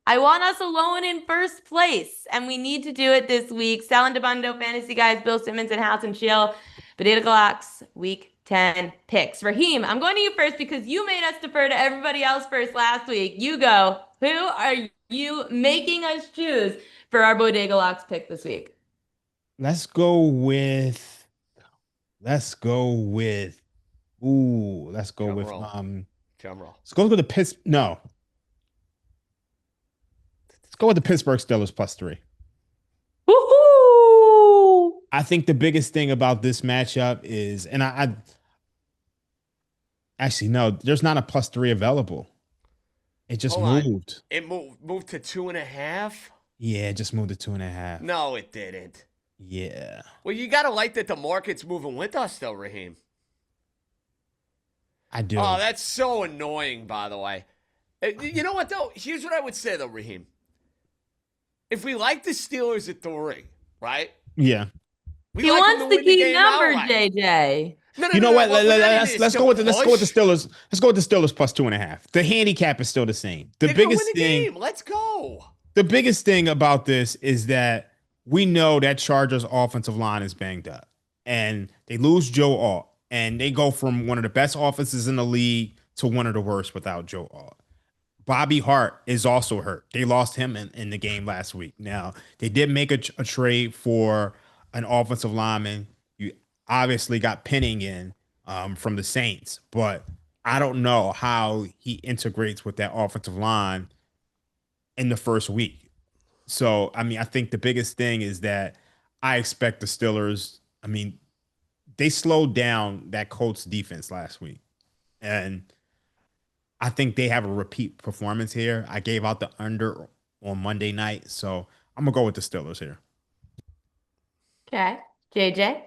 I want us alone in first place, and we need to do it this week. Sal DeBundo, Fantasy Guys, Bill Simmons, and House and Chill. Bodega Locks, Week 10 picks. Raheem, I'm going to you first because you made us defer to everybody else first last week. You go. Who are you making us choose for our Bodega Locks pick this week? Let's go with Drum roll. Let's go with the Pittsburgh Steelers +3. Woohoo! I think the biggest thing about this matchup is, and I actually no, there's not a +3 available. It just moved. It moved to 2.5. Yeah, it just moved to 2.5. No, it didn't. Yeah. Well, you gotta like that the market's moving with us, though, Raheem. I do. Oh, that's so annoying, by the way. You know what, though? Here's what I would say, though, Raheem. If we like the Steelers at 3, right? Yeah. He wants the key number, JJ. You know what? Let's go with the Steelers. Let's go with the Steelers +2.5. The handicap is still the same. The biggest thing. Let's go. The biggest thing about this is that we know that Chargers offensive line is banged up, and they lose Joe Alt, and they go from one of the best offenses in the league to one of the worst without Joe Alt. Bobby Hart is also hurt. They lost him in the game last week. Now, they did make a trade for an offensive lineman. You obviously got Penning in from the Saints, but I don't know how he integrates with that offensive line in the first week. So, I mean, I think the biggest thing is that I expect the Steelers, I mean, they slowed down that Colts defense last week. And I think they have a repeat performance here. I gave out the under on Monday night, so I'm going to go with the Steelers here. Okay. JJ?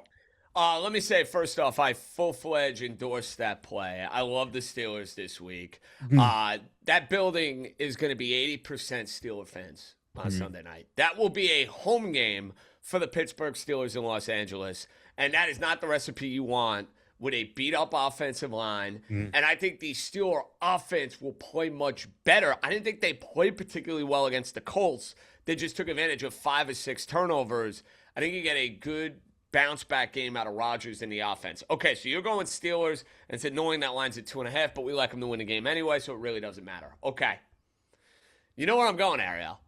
Let me say, first off, I full-fledged endorse that play. I love the Steelers this week. That building is going to be 80% Steeler fans on Sunday night. That will be a home game for the Pittsburgh Steelers in Los Angeles, and that is not the recipe you want with a beat-up offensive line. And I think the Steeler offense will play much better. I didn't think they played particularly well against the Colts. They just took advantage of 5 or 6 turnovers. I think you get a good bounce-back game out of Rodgers in the offense. Okay, so you're going Steelers, and it's annoying that line's at 2.5, but we like them to win the game anyway, so it really doesn't matter. Okay. You know where I'm going, Ariel.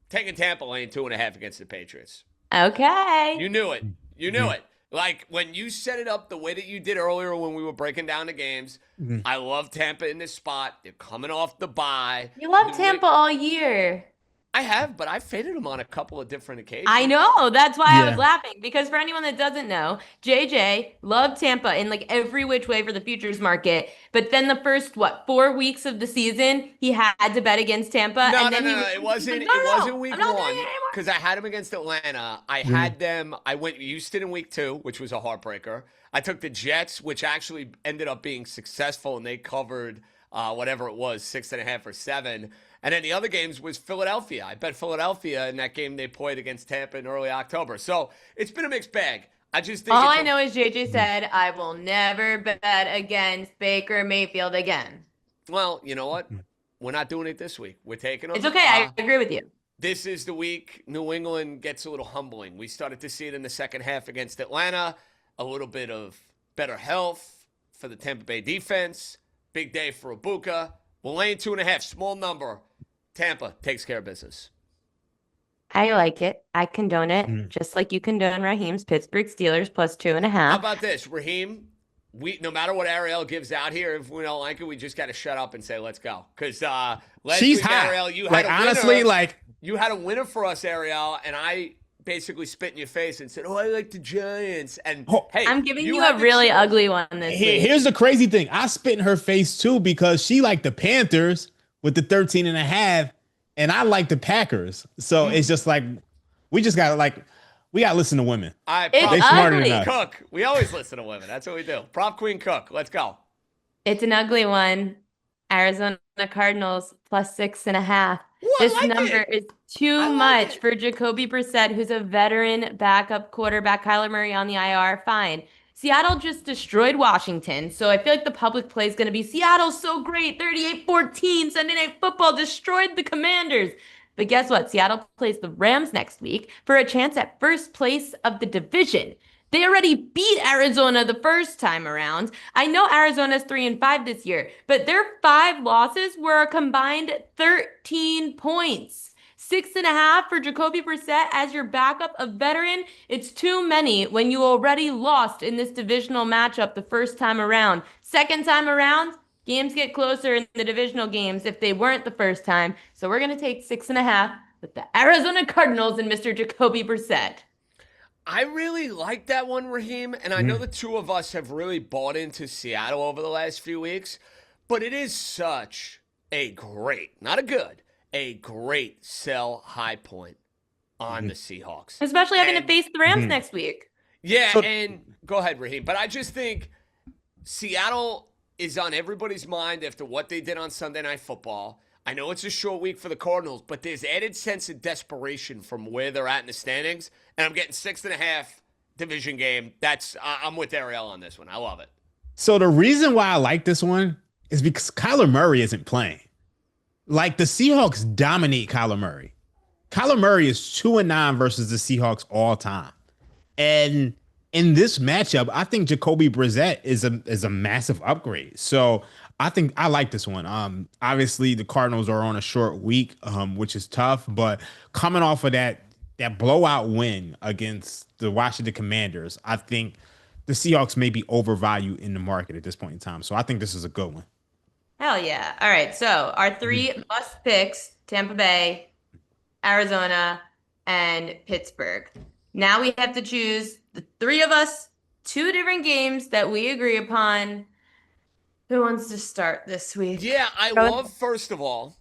Taking Tampa Lane 2.5 against the Patriots. Okay. You knew it. You knew it. Like, when you set it up the way that you did earlier when we were breaking down the games, I love Tampa in this spot. They're coming off the bye. You love Tampa all year. I have, but I faded them on a couple of different occasions. I know. That's why I was laughing. Because for anyone that doesn't know, JJ loved Tampa in like every which way for the futures market. But then the first, 4 weeks of the season, he had to bet against Tampa. No, and then it wasn't week one because I had him against Atlanta. I had them. I went Houston in week 2, which was a heartbreaker. I took the Jets, which actually ended up being successful, and they covered whatever it was, 6.5 or 7. And then the other games was Philadelphia. I bet Philadelphia in that game they played against Tampa in early October. So it's been a mixed bag. I just think all I know is JJ said, I will never bet against Baker Mayfield again. Well, you know what? We're not doing it this week. We're taking them. It's okay. I agree with you. This is the week New England gets a little humbling. We started to see it in the second half against Atlanta. A little bit of better health for the Tampa Bay defense. Big day for Ibuka. We're laying 2.5. Small number. Tampa takes care of business. I like it. I condone it. Just like you condone Raheem's Pittsburgh Steelers +2.5. How about this, Raheem? No matter what Ariel gives out here, if we don't like it, we just got to shut up and say, let's go. Because last she's week, hot. Ariel, you like had a honestly, winner. like You had a winner for us, Ariel, and I basically spit in your face and said, "Oh, I like the Giants." And hey, I'm giving you had a the really choice. ugly one this week. Here's the crazy thing. I spit in her face too because she liked the Panthers with the 13.5, and I like the Packers. So it's just like we just gotta listen to women. It's They smarter than ugly. us. Cook. We always listen to women. That's what we do. Prop Queen Cook. Let's go. It's an ugly one. Arizona Cardinals plus 6.5. Ooh, I This like number it. is too I like much it. for Jacoby Brissett, who's a veteran backup quarterback. Kyler Murray on the IR, fine. Seattle just destroyed Washington, so I feel like the public play is going to be Seattle's so great, 38-14, Sunday Night Football destroyed the Commanders. But guess what? Seattle plays the Rams next week for a chance at first place of the division. They already beat Arizona the first time around. I know Arizona's 3-5 this year, but their 5 losses were a combined 13 points. 6.5 for Jacoby Brissett as your backup, a veteran. It's too many when you already lost in this divisional matchup the first time around. Second time around, games get closer in the divisional games if they weren't the first time. So we're going to take 6.5 with the Arizona Cardinals and Mr. Jacoby Brissett. I really like that one, Raheem, and I know the two of us have really bought into Seattle over the last few weeks, but it is such a great, not a good, a great sell high point on the Seahawks. Especially having to face the Rams next week. Yeah, So- and go ahead, Raheem, but I just think Seattle is on everybody's mind after what they did on Sunday Night Football. I know it's a short week for the Cardinals, but there's added sense of desperation from where they're at in the standings, and I'm getting 6.5 division game. I'm with Ariel on this one. I love it. So the reason why I like this one is because Kyler Murray isn't playing. Like the Seahawks dominate Kyler Murray. Kyler Murray is 2-9 versus the Seahawks all time. And in this matchup, I think Jacoby Brissett is a massive upgrade. So I think I like this one. Obviously the Cardinals are on a short week, which is tough, but coming off of that blowout win against the Washington Commanders, I think the Seahawks may be overvalued in the market at this point in time. So I think this is a good one. Hell yeah. All right. So our 3 must picks, Tampa Bay, Arizona, and Pittsburgh. Now we have to choose the 3 of us, 2 different games that we agree upon. Who wants to start this week? Yeah, I Go love, first of all,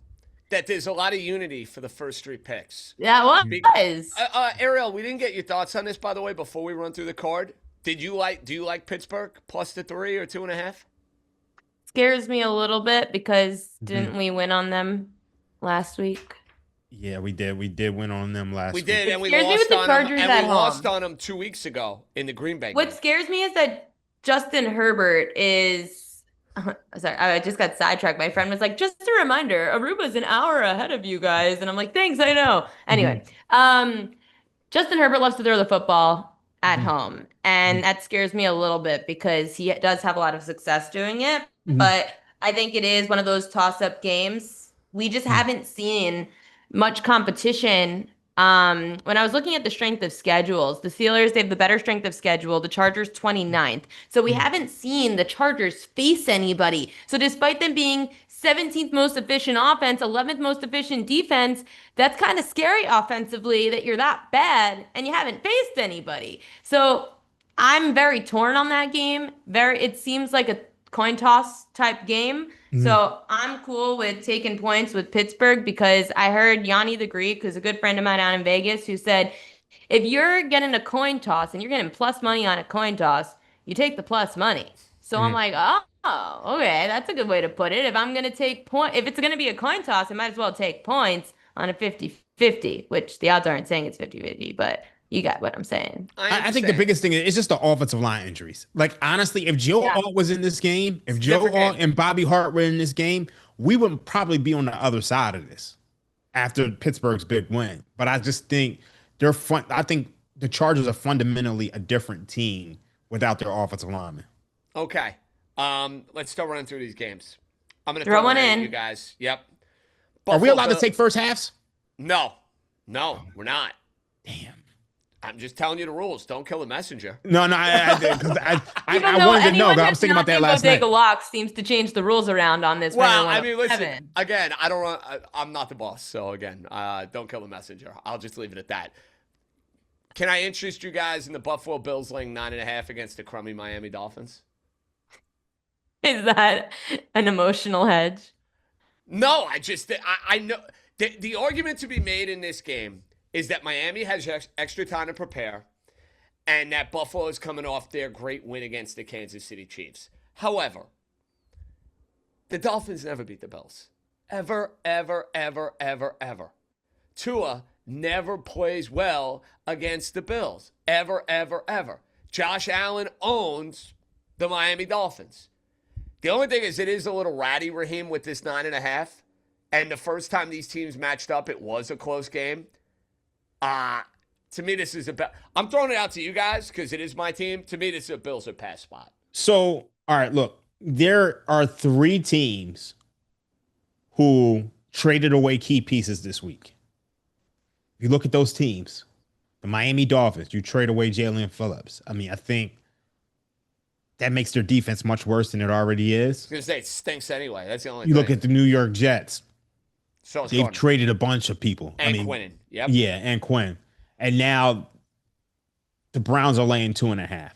that there's a lot of unity for the first 3 picks. That was. Ariel, we didn't get your thoughts on this, by the way, before we run through the card. Do you like Pittsburgh plus the 3 or 2.5? Scares me a little bit because didn't we win on them last week? Yeah, we did. We did win on them last We week. did, and we scares me lost with the on them. Chargers And at we lost home. on them 2 weeks ago in the Green Bay What game. scares me is that Justin Herbert is. Sorry, I just got sidetracked. My friend was like, "Just a reminder, Aruba's an hour ahead of you guys," and I'm like, "Thanks, I know." Anyway, Justin Herbert loves to throw the football at home, and that scares me a little bit because he does have a lot of success doing it. But I think it is one of those toss-up games. We just haven't seen much competition. When I was looking at the strength of schedules, the Steelers, they have the better strength of schedule. The Chargers 29th. So we haven't seen the Chargers face anybody. So despite them being 17th most efficient offense, 11th most efficient defense, that's kind of scary offensively that you're that bad and you haven't faced anybody. So I'm very torn on that game. It seems like a coin toss type game. So I'm cool with taking points with Pittsburgh because I heard Yanni the Greek, who's a good friend of mine out in Vegas, who said, if you're getting a coin toss and you're getting plus money on a coin toss, you take the plus money. So I'm like, oh, okay, that's a good way to put it. If I'm going to take if it's going to be a coin toss, I might as well take points on a 50-50, which the odds aren't saying it's 50-50, but you got what I'm saying. I think the biggest thing is just the offensive line injuries. Like, honestly, if Joe Alt was in this game, if Joe Alt and Bobby Hart were in this game, we would probably be on the other side of this after Pittsburgh's big win. But I just think I think the Chargers are fundamentally a different team without their offensive linemen. Okay. Let's start running through these games. I'm going to Throw one at in. you guys. Yep. Are we allowed to Bill- take first halves? No, we're not. Damn. I'm just telling you the rules. Don't kill the messenger. No, I Even though wanted to know. anyone 'Cause I was that's thinking not about that named last Bodega night. Locks seems to change the rules around on this. Well, for I mean, listen, Kevin. again, I'm not the boss. So, again, don't kill the messenger. I'll just leave it at that. Can I interest you guys in the Buffalo Bills laying 9.5 against the crummy Miami Dolphins? Is that an emotional hedge? No, I know the argument to be made in this game is that Miami has extra time to prepare, and that Buffalo is coming off their great win against the Kansas City Chiefs. However, the Dolphins never beat the Bills. Ever, ever, ever, ever, ever. Tua never plays well against the Bills. Ever, ever, ever. Josh Allen owns the Miami Dolphins. The only thing is it is a little ratty, Raheem, with this 9.5. And the first time these teams matched up, it was a close game. To me, this is I'm throwing it out to you guys because it is my team. To me, this is a Bills or pass spot. So, all right, look, there are 3 teams who traded away key pieces this week. If you look at those teams, the Miami Dolphins, you trade away Jalen Phillips. I mean, I think that makes their defense much worse than it already is. I was going to say, it stinks anyway. That's the only You thing. look at the New York Jets. So They've traded a bunch of people. And Quinnen. Yep. Yeah, and Quinn. And now the Browns are laying 2.5.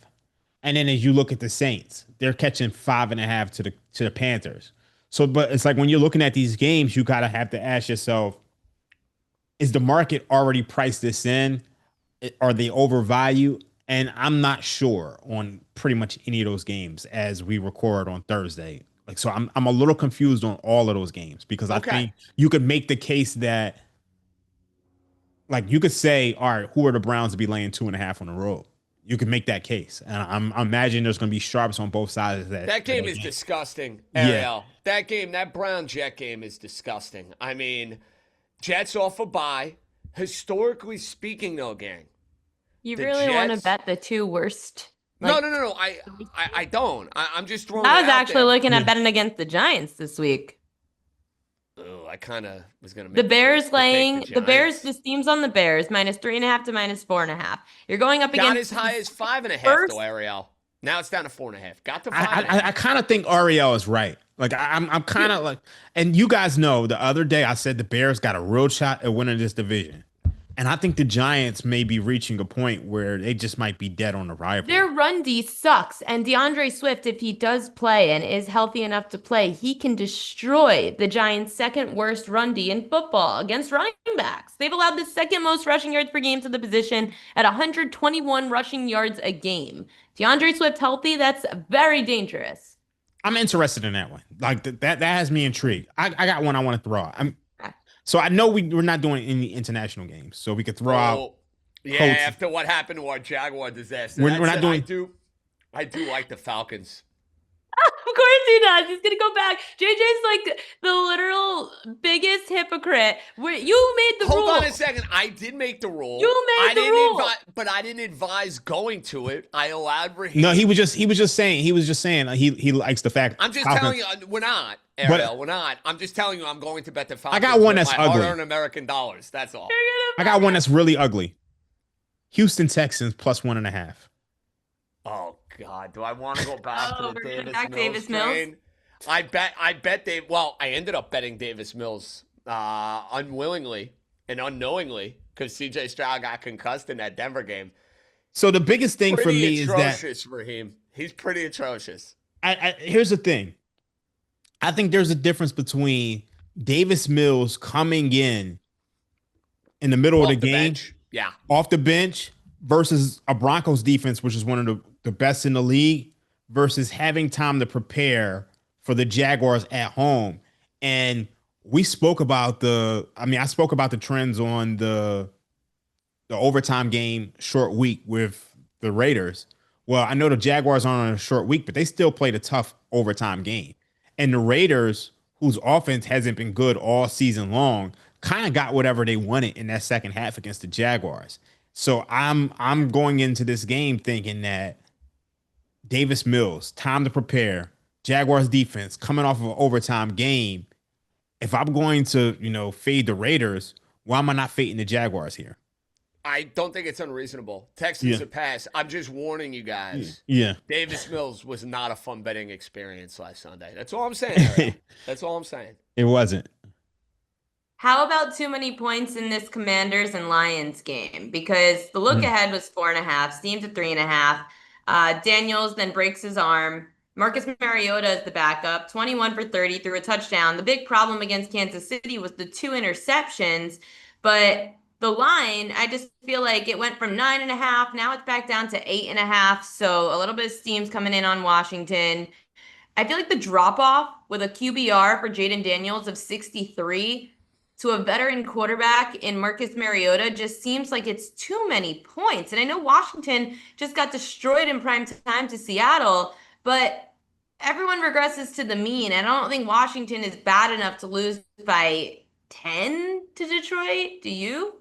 And then as you look at the Saints, they're catching 5.5 to the Panthers. So, but it's like when you're looking at these games, you gotta have to ask yourself, is the market already priced this in? Are they overvalued? And I'm not sure on pretty much any of those games as we record on Thursday. Like, so I'm a little confused on all of those games because I think you could make the case that, like, you could say, all right, who are the Browns to be laying 2.5 on the road? You could make that case. And I'm imagining there's going to be sharps on both sides of that. That game is disgusting, Ariel. Yeah. That Brown-Jet game is disgusting. I mean, Jets off a bye. Historically speaking, though, gang. You really want to bet the 2 worst? No. I don't. I'm just throwing I it was out actually there. looking at betting against the Giants this week. Oh, I kind of was going to make The Bears laying, the the Bears, the steam's on the Bears, -3.5 to -4.5. You're going up Got against as high as 5.5 though, Ariel. Now it's down to 4.5. Got to 5.5. I kind of think Ariel is right. Like I'm kind of like, and you guys know the other day I said the Bears got a real shot at winning this division. And I think the Giants may be reaching a point where they just might be dead on arrival. Their run D sucks. And DeAndre Swift, if he does play and is healthy enough to play, he can destroy the Giants' second worst run D in football against running backs. They've allowed the second most rushing yards per game to the position at 121 rushing yards a game. DeAndre Swift healthy, that's very dangerous. I'm interested in that one. Like that has me intrigued. I got one I want to throw out. So I know we're not doing any international games, so we could throw out. Yeah, Colts. after what happened to our Jaguar disaster, We're not doing. I do like the Falcons. Of course he does. He's gonna go back. JJ's like the literal biggest hypocrite. You made the rule. Hold on a second. I did make the rule. You made the rule. But I didn't advise going to it. I allowed Raheem. No, he was just saying he likes the fact. I'm just telling you, we're not, Ariel. We're not. I'm just telling you, I'm going to bet the Falcons. I got one that's with my ugly. hard-earned American dollars. That's all. I got one that's really ugly. Houston Texans +1.5. Oh God, do I want to go back to the Davis Mills train? I bet they. Well, I ended up betting Davis Mills unwillingly and unknowingly because CJ Stroud got concussed in that Denver game. So the biggest thing for me is that atrocious, Raheem. He's pretty atrocious. Here's the thing. I think there's a difference between Davis Mills coming in the middle of the game, off the bench, versus a Broncos defense, which is one of the best in the league, versus having time to prepare for the Jaguars at home. And we spoke about I spoke about the trends on the overtime game short week with the Raiders. Well, I know the Jaguars aren't on a short week, but they still played a tough overtime game. And the Raiders, whose offense hasn't been good all season long, kind of got whatever they wanted in that second half against the Jaguars. So I'm going into this game thinking that Davis Mills, time to prepare, Jaguars defense coming off of an overtime game. If I'm going to, fade the Raiders, why am I not fading the Jaguars here? I don't think it's unreasonable. Texans are pass. I'm just warning you guys. Yeah. Davis Mills was not a fun betting experience last Sunday. That's all I'm saying. That's all I'm saying. It wasn't. How about too many points in this Commanders and Lions game? Because the look Mhm. ahead was 4.5, steamed to 3.5. Daniels then breaks his arm. Marcus Mariota is the backup, 21 for 30 through a touchdown. The big problem against Kansas City was the 2 interceptions, but the line, I just feel like it went from 9.5. Now it's back down to 8.5. So a little bit of steam's coming in on Washington. I feel like the drop off with a QBR for Jaden Daniels of 63 to a veteran quarterback in Marcus Mariota just seems like it's too many points. And I know Washington just got destroyed in prime time to Seattle, but everyone regresses to the mean. And I don't think Washington is bad enough to lose by 10 to Detroit. Do you?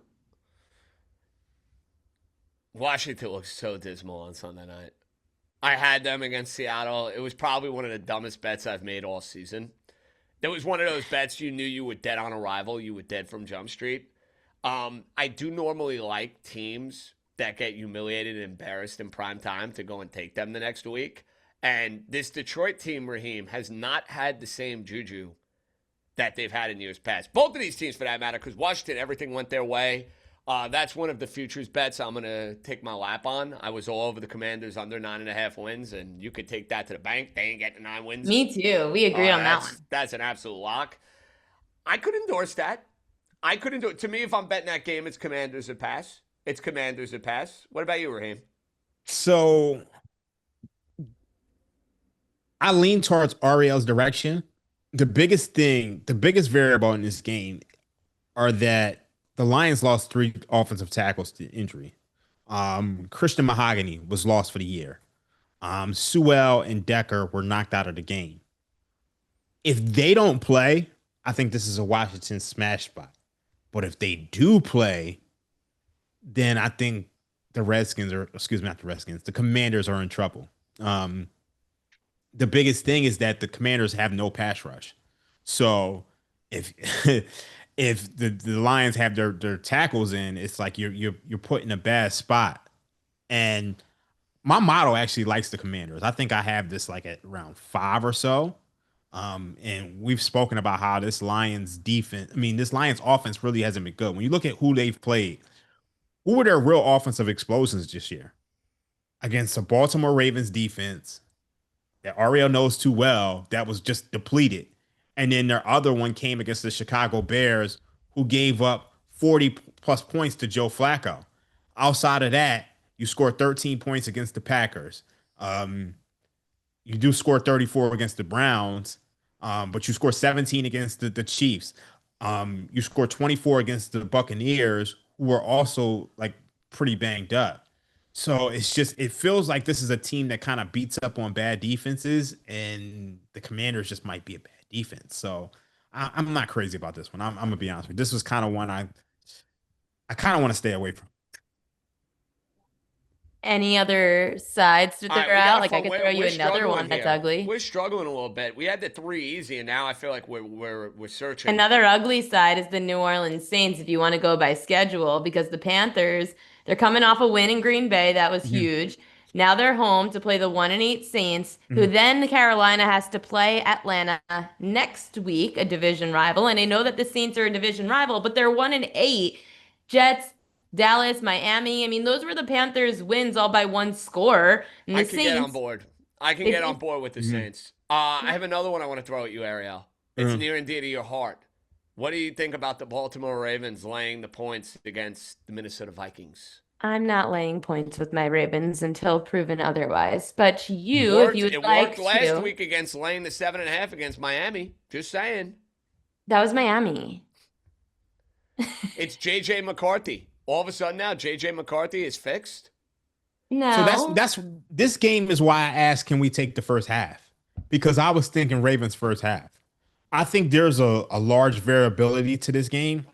Washington looks so dismal on Sunday night. I had them against Seattle. It was probably one of the dumbest bets I've made all season. It was one of those bets you knew you were dead on arrival. You were dead from Jump Street. I do normally like teams that get humiliated and embarrassed in prime time to go and take them the next week. And this Detroit team, Raheem, has not had the same juju that they've had in years past. Both of these teams, for that matter, because Washington, everything went their way. That's one of the futures bets I'm going to take my lap on. I was all over the Commanders under 9.5 wins, and you could take that to the bank. They ain't getting 9 wins. Me too. We agreed on that one. That's an absolute lock. I could endorse that. I could endorse. To me, if I'm betting that game, it's Commanders at pass. It's Commanders at pass. What about you, Raheem? So I lean towards Ariel's direction. The biggest variable in this game are that the Lions lost 3 offensive tackles to injury. Christian Mahogany was lost for the year. Sewell and Decker were knocked out of the game. If they don't play, I think this is a Washington smash spot. But if they do play, then I think the Commanders are in trouble. The biggest thing is that the Commanders have no pass rush. So if if the Lions have their tackles in, it's like you're put in a bad spot. And my model actually likes the Commanders. I think I have this like at around 5 or so. And we've spoken about how this Lions offense really hasn't been good. When you look at who they've played, who were their real offensive explosions this year? Against the Baltimore Ravens defense that Ariel knows too well, that was just depleted. And then their other one came against the Chicago Bears, who gave up 40 plus points to Joe Flacco. Outside of that, you scored 13 points against the Packers. You do score 34 against the Browns, but you score 17 against the Chiefs. You score 24 against the Buccaneers, who are also like pretty banged up. So it feels like this is a team that kind of beats up on bad defenses, and the Commanders just might be a bad defense. So I'm not crazy about this one. I'm gonna be honest with you. This was kind of one I kind of want to stay away from. Any other sides to All right, throw we got out? a Like I fun- could we're- throw you we're another struggling one that's here. ugly. We're struggling a little bit. We had the 3 easy, and now I feel like we're searching. Another ugly side is the New Orleans Saints if you want to go by schedule, because the Panthers, they're coming off a win in Green Bay. That was Mhm. huge. Now they're home to play the 1-8 Saints, who Mhm. then Carolina has to play Atlanta next week, a division rival. And I know that the Saints are a division rival, but they're 1-8. Jets, Dallas, Miami. I mean, those were the Panthers' wins all by 1 score. And I the can get on Saints, board. I can if get on you- board with the Mhm. Saints. I have another one I want to throw at you, Ariel. It's Mhm. near and dear to your heart. What do you think about the Baltimore Ravens laying the points against the Minnesota Vikings? I'm not laying points with my Ravens until proven otherwise. But if you would It like worked last to, week against laying the 7.5 against Miami. Just saying. that was Miami. It's JJ McCarthy. All of a sudden now, JJ McCarthy is fixed. So No. that's this game is why I asked, can we take the first half? Because I was thinking Ravens first half. I think there's a large variability to this game.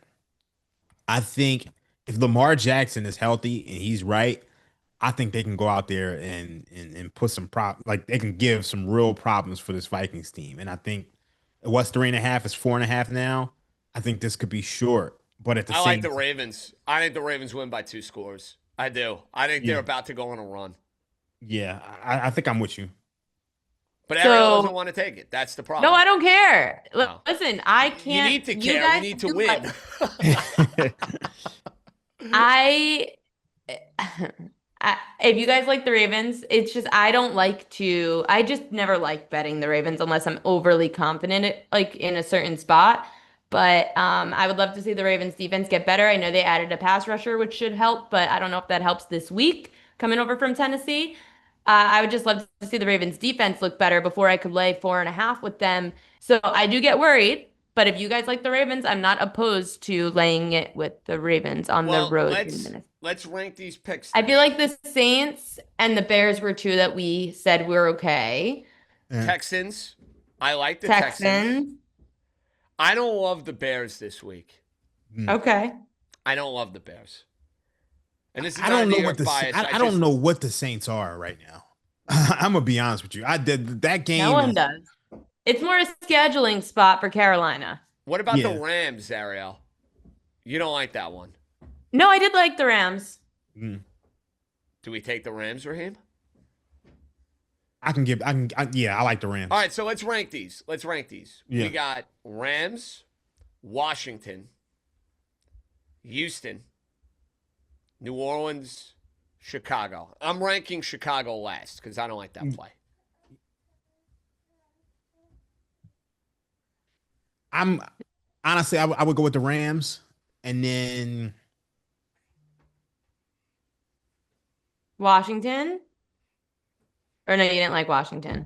I think if Lamar Jackson is healthy and he's right, I think they can go out there and put some like they can give some real problems for this Vikings team. And I think what's 3.5 is 4.5 now. I think this could be short, but at the I same like the Ravens. I think the Ravens win by 2 scores. I do. I think they're Yeah. about to go on a run. yeah, I think I'm with you. But Ariel So doesn't want to take it. That's the problem. no, I don't care. Oh. Listen, I You can't. need to you care. guys We need to do win. I, if you guys like the Ravens, it's just I don't like to. I just never like betting the Ravens unless I'm overly confident, like in a certain spot. But I would love to see the Ravens defense get better. I know they added a pass rusher, which should help, but I don't know if that helps this week coming over from Tennessee. I would just love to see the Ravens defense look better before I could lay 4.5 with them. So I do get worried. But if you guys like the Ravens, I'm not opposed to laying it with the Ravens on the well, road. let's rank these picks. I feel like the Saints and the Bears were two that we said were okay. Texans. I like the Texans. I don't love the Bears this week. Okay. I don't love the Bears. And this is I don't not know what bias. I don't know what the Saints are right now. I'm gonna be honest with you. I did that game. No one does. It's more a scheduling spot for Carolina. What about the Rams, Ariel? You don't like that one. No, I did like the Rams. Do we take the Rams, Raheem? I like the Rams. All right, so let's rank these. Yeah. We got Rams, Washington, Houston, New Orleans, Chicago. I'm ranking Chicago last because I don't like that play. I'm honestly, I would go with the Rams, and then Washington? Or no, you didn't like Washington.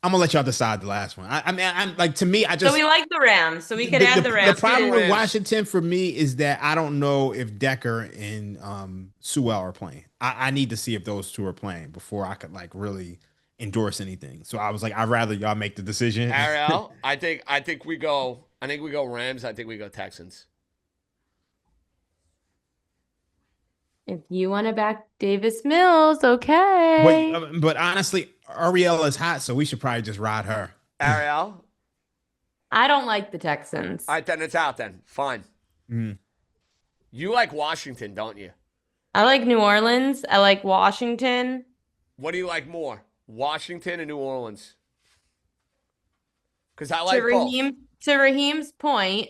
I'm gonna let y'all decide the last one. I mean, I'm like, to me, I just So we like the Rams, so we could add the Rams. The problem too. with Washington for me is that I don't know if Decker and Sewell are playing. I need to see if those two are playing before I could like really endorse anything. So I was like, I'd rather y'all make the decision. Ariel, I think we go Rams. I think we go Texans. If you want to back Davis Mills, okay. But honestly, Ariel is hot, so we should probably just ride her. Ariel? I don't like the Texans. All right, then it's out then. Fine. You like Washington, don't you? I like New Orleans. I like Washington. What do you like more, Washington or New Orleans? Because I like both. To Raheem's point,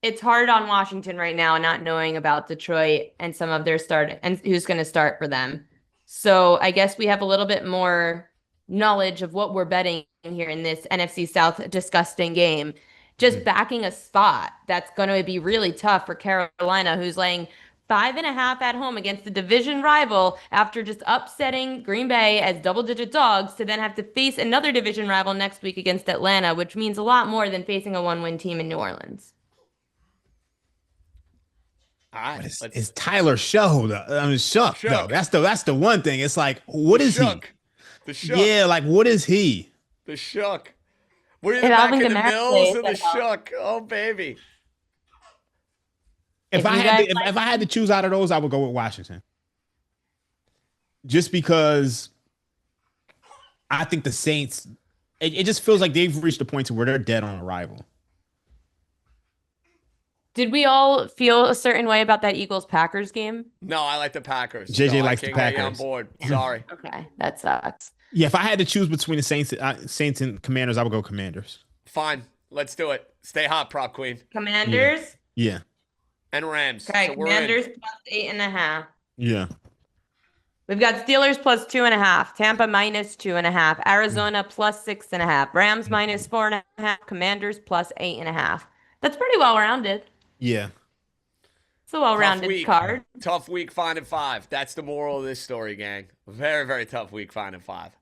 it's hard on Washington right now, not knowing about Detroit and some of their start and who's going to start for them. So I guess we have a little bit more knowledge of what we're betting here in this NFC South disgusting game. Just backing a spot that's going to be really tough for Carolina, who's laying 5.5 at home against the division rival after just upsetting Green Bay as double-digit dogs to then have to face another division rival next week against Atlanta, which means a lot more than facing a one-win team in New Orleans. All right, it's Tyler Show though. I mean, Shook though. That's the one thing. It's like, what is he? The Shook. Yeah, like what is he? The Shook. What are you back in the Mills or the Shook? Oh baby. If I had to choose out of those, I would go with Washington. Just because I think the Saints, it just feels like they've reached a point to where they're dead on arrival. Did we all feel a certain way about that Eagles-Packers game? No, I like the Packers. JJ likes the Packers. On board. Sorry. Okay, that sucks. Yeah, if I had to choose between the Saints and Commanders, I would go Commanders. Fine, let's do it. Stay hot, prop queen. Commanders? Yeah. And Rams. Okay, so Commanders plus 8.5. Yeah. We've got Steelers plus 2.5, Tampa minus 2.5, Arizona plus 6.5, Rams minus 4.5, Commanders plus 8.5. That's pretty well rounded. Yeah. It's a well-rounded card. Tough week finding 5. That's the moral of this story, gang. Very, very tough week finding 5.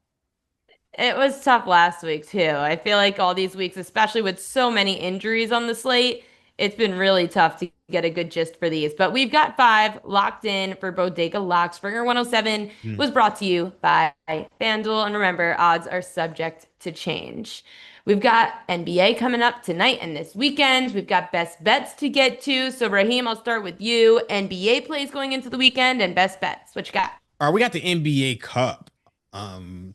It was tough last week, too. I feel like all these weeks, especially with so many injuries on the slate, it's been really tough to get a good gist for these. But we've got 5 locked in for Bodega Lock. Springer 107 was brought to you by FanDuel. And remember, odds are subject to change. We've got NBA coming up tonight and this weekend. We've got best bets to get to. So, Raheem, I'll start with you. NBA plays going into the weekend and best bets. What you got? All right, we got the NBA Cup.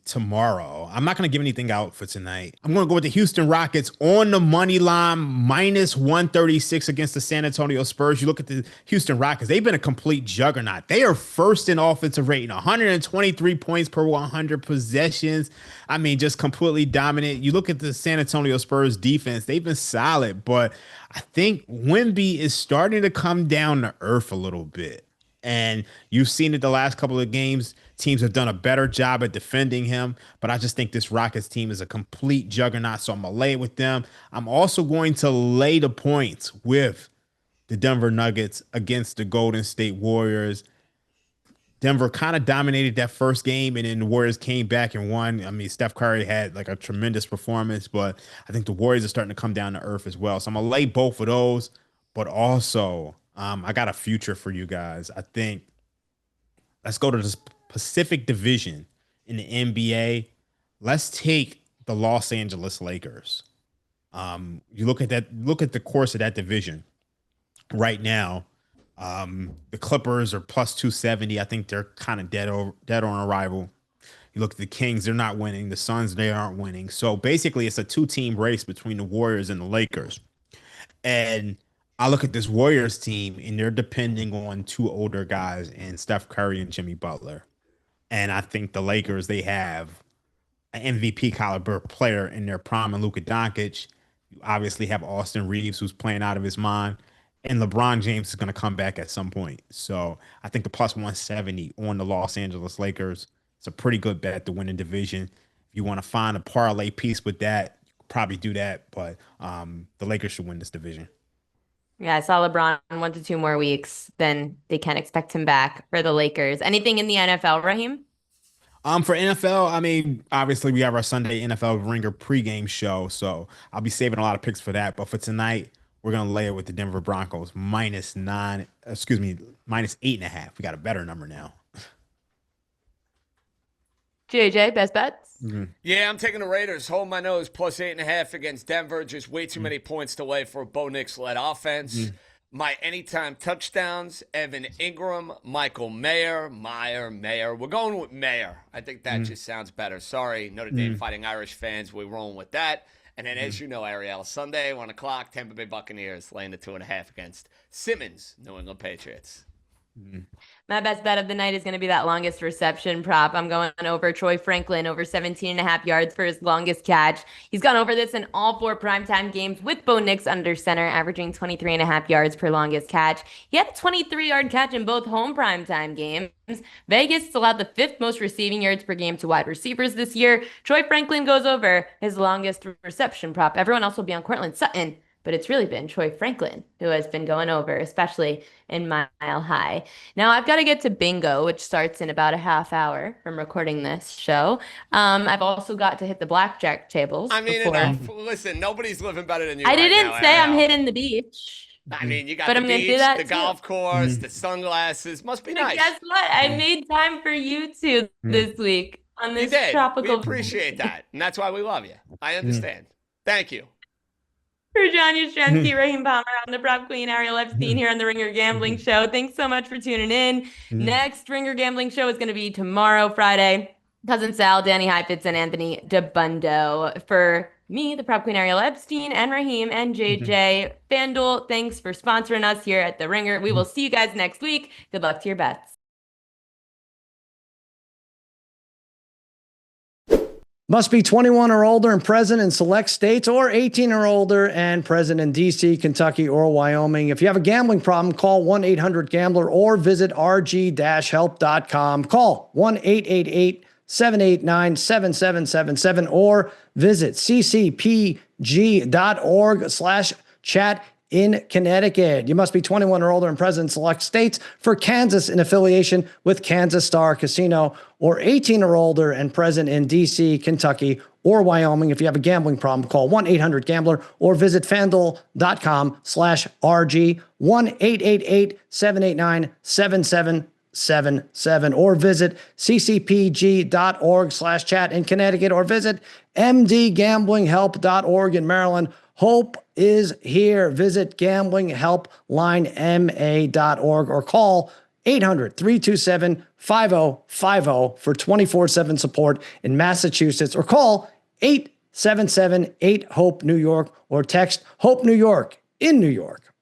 tomorrow. I'm not going to give anything out for tonight. I'm going to go with the Houston Rockets on the money line, minus 136 against the San Antonio Spurs. You look at the Houston Rockets, they've been a complete juggernaut. They are first in offensive rating, 123 points per 100 possessions. I mean, just completely dominant. You look at the San Antonio Spurs defense, they've been solid, but I think Wemby is starting to come down to earth a little bit. And you've seen it the last couple of games. Teams have done a better job at defending him, but I just think this Rockets team is a complete juggernaut, so I'm going to lay it with them. I'm also going to lay the points with the Denver Nuggets against the Golden State Warriors. Denver kind of dominated that first game, and then the Warriors came back and won. I mean, Steph Curry had like a tremendous performance, but I think the Warriors are starting to come down to earth as well. So I'm going to lay both of those, but also I got a future for you guys. I think let's go to this Pacific Division in the NBA. Let's take the Los Angeles Lakers. You look at the course of that division right now. The Clippers are plus 270. I think they're kind of dead on arrival. You look at the Kings, they're not winning. The Suns, they aren't winning. So basically, it's a two-team race between the Warriors and the Lakers. And I look at this Warriors team, and they're depending on two older guys in Steph Curry and Jimmy Butler. And I think the Lakers, they have an MVP caliber player in their prime and Luka Doncic. You obviously have Austin Reeves, who's playing out of his mind. And LeBron James is going to come back at some point. So I think the plus 170 on the Los Angeles Lakers, it's a pretty good bet to win the division. If you want to find a parlay piece with that, you could probably do that. But the Lakers should win this division. Yeah, I saw LeBron 1 to 2 more weeks, then they can expect him back for the Lakers. Anything in the NFL, Raheem? For NFL, I mean, obviously we have our Sunday NFL Ringer pregame show, so I'll be saving a lot of picks for that. But for tonight, we're gonna lay it with the Denver Broncos minus 8.5. We got a better number now. JJ, best bets? Mm-hmm. Yeah, I'm taking the Raiders. Hold my nose, plus 8.5 against Denver. Just way too many points to lay for a Bo Nix-led offense. My anytime touchdowns, Evan Ingram, Michael Mayer. We're going with Mayer. I think that just sounds better. Sorry, Notre Dame Fighting Irish fans. We're rolling with that. And then, as you know, Ariel, Sunday, 1 o'clock, Tampa Bay Buccaneers laying the 2.5 against Simmons, New England Patriots. My best bet of the night is going to be that longest reception prop. I'm going over Troy Franklin over 17.5 yards for his longest catch. He's gone over this in all 4 primetime games with Bo Nix under center, averaging 23.5 yards per longest catch. He had a 23-yard catch in both home primetime games. Vegas allowed the 5th most receiving yards per game to wide receivers this year. Troy Franklin goes over his longest reception prop. Everyone else will be on Cortland Sutton, but it's really been Troy Franklin who has been going over, especially in Mile High. Now, I've got to get to bingo, which starts in about a half hour from recording this show. I've also got to hit the blackjack tables. I mean, enough. Listen, nobody's living better than you. I right didn't now, say Ariel. I'm hitting the beach. I mean, you got But the I'm gonna do beach, that the too. golf course, the sunglasses. Must be But nice. guess what? I made time for you two this week on You this did. tropical. We appreciate that. And that's why we love you. I understand. Thank you. For John Jastremski, Raheem Palmer, on the prop queen, Ariel Epstein here on the Ringer Gambling Show. Thanks so much for tuning in. Next Ringer Gambling Show is going to be tomorrow, Friday. Cousin Sal, Danny Heifetz, and Anthony DeBundo. For me, the prop queen, Ariel Epstein, and Raheem and JJ, FanDuel, thanks for sponsoring us here at the Ringer. We will see you guys next week. Good luck to your bets. Must be 21 or older and present in select states, or 18 or older and present in D.C., Kentucky, or Wyoming. If you have a gambling problem, call 1-800-GAMBLER or visit rg-help.com. Call 1-888-789-7777 or visit ccpg.org/chat in Connecticut. You must be 21 or older and present in select states. For Kansas, in affiliation with Kansas Star Casino, or 18 or older and present in D.C., Kentucky, or Wyoming. If you have a gambling problem, call 1-800-GAMBLER or visit fanduel.com/RG, 1-888-789-7777 or visit ccpg.org/chat in Connecticut, or visit mdgamblinghelp.org in Maryland. Hope is here. Visit gamblinghelplinema.org or call 800-327-5050 for 24/7 support in Massachusetts, or call 877-8-HOPE-NEW YORK or text HOPE New York in New York.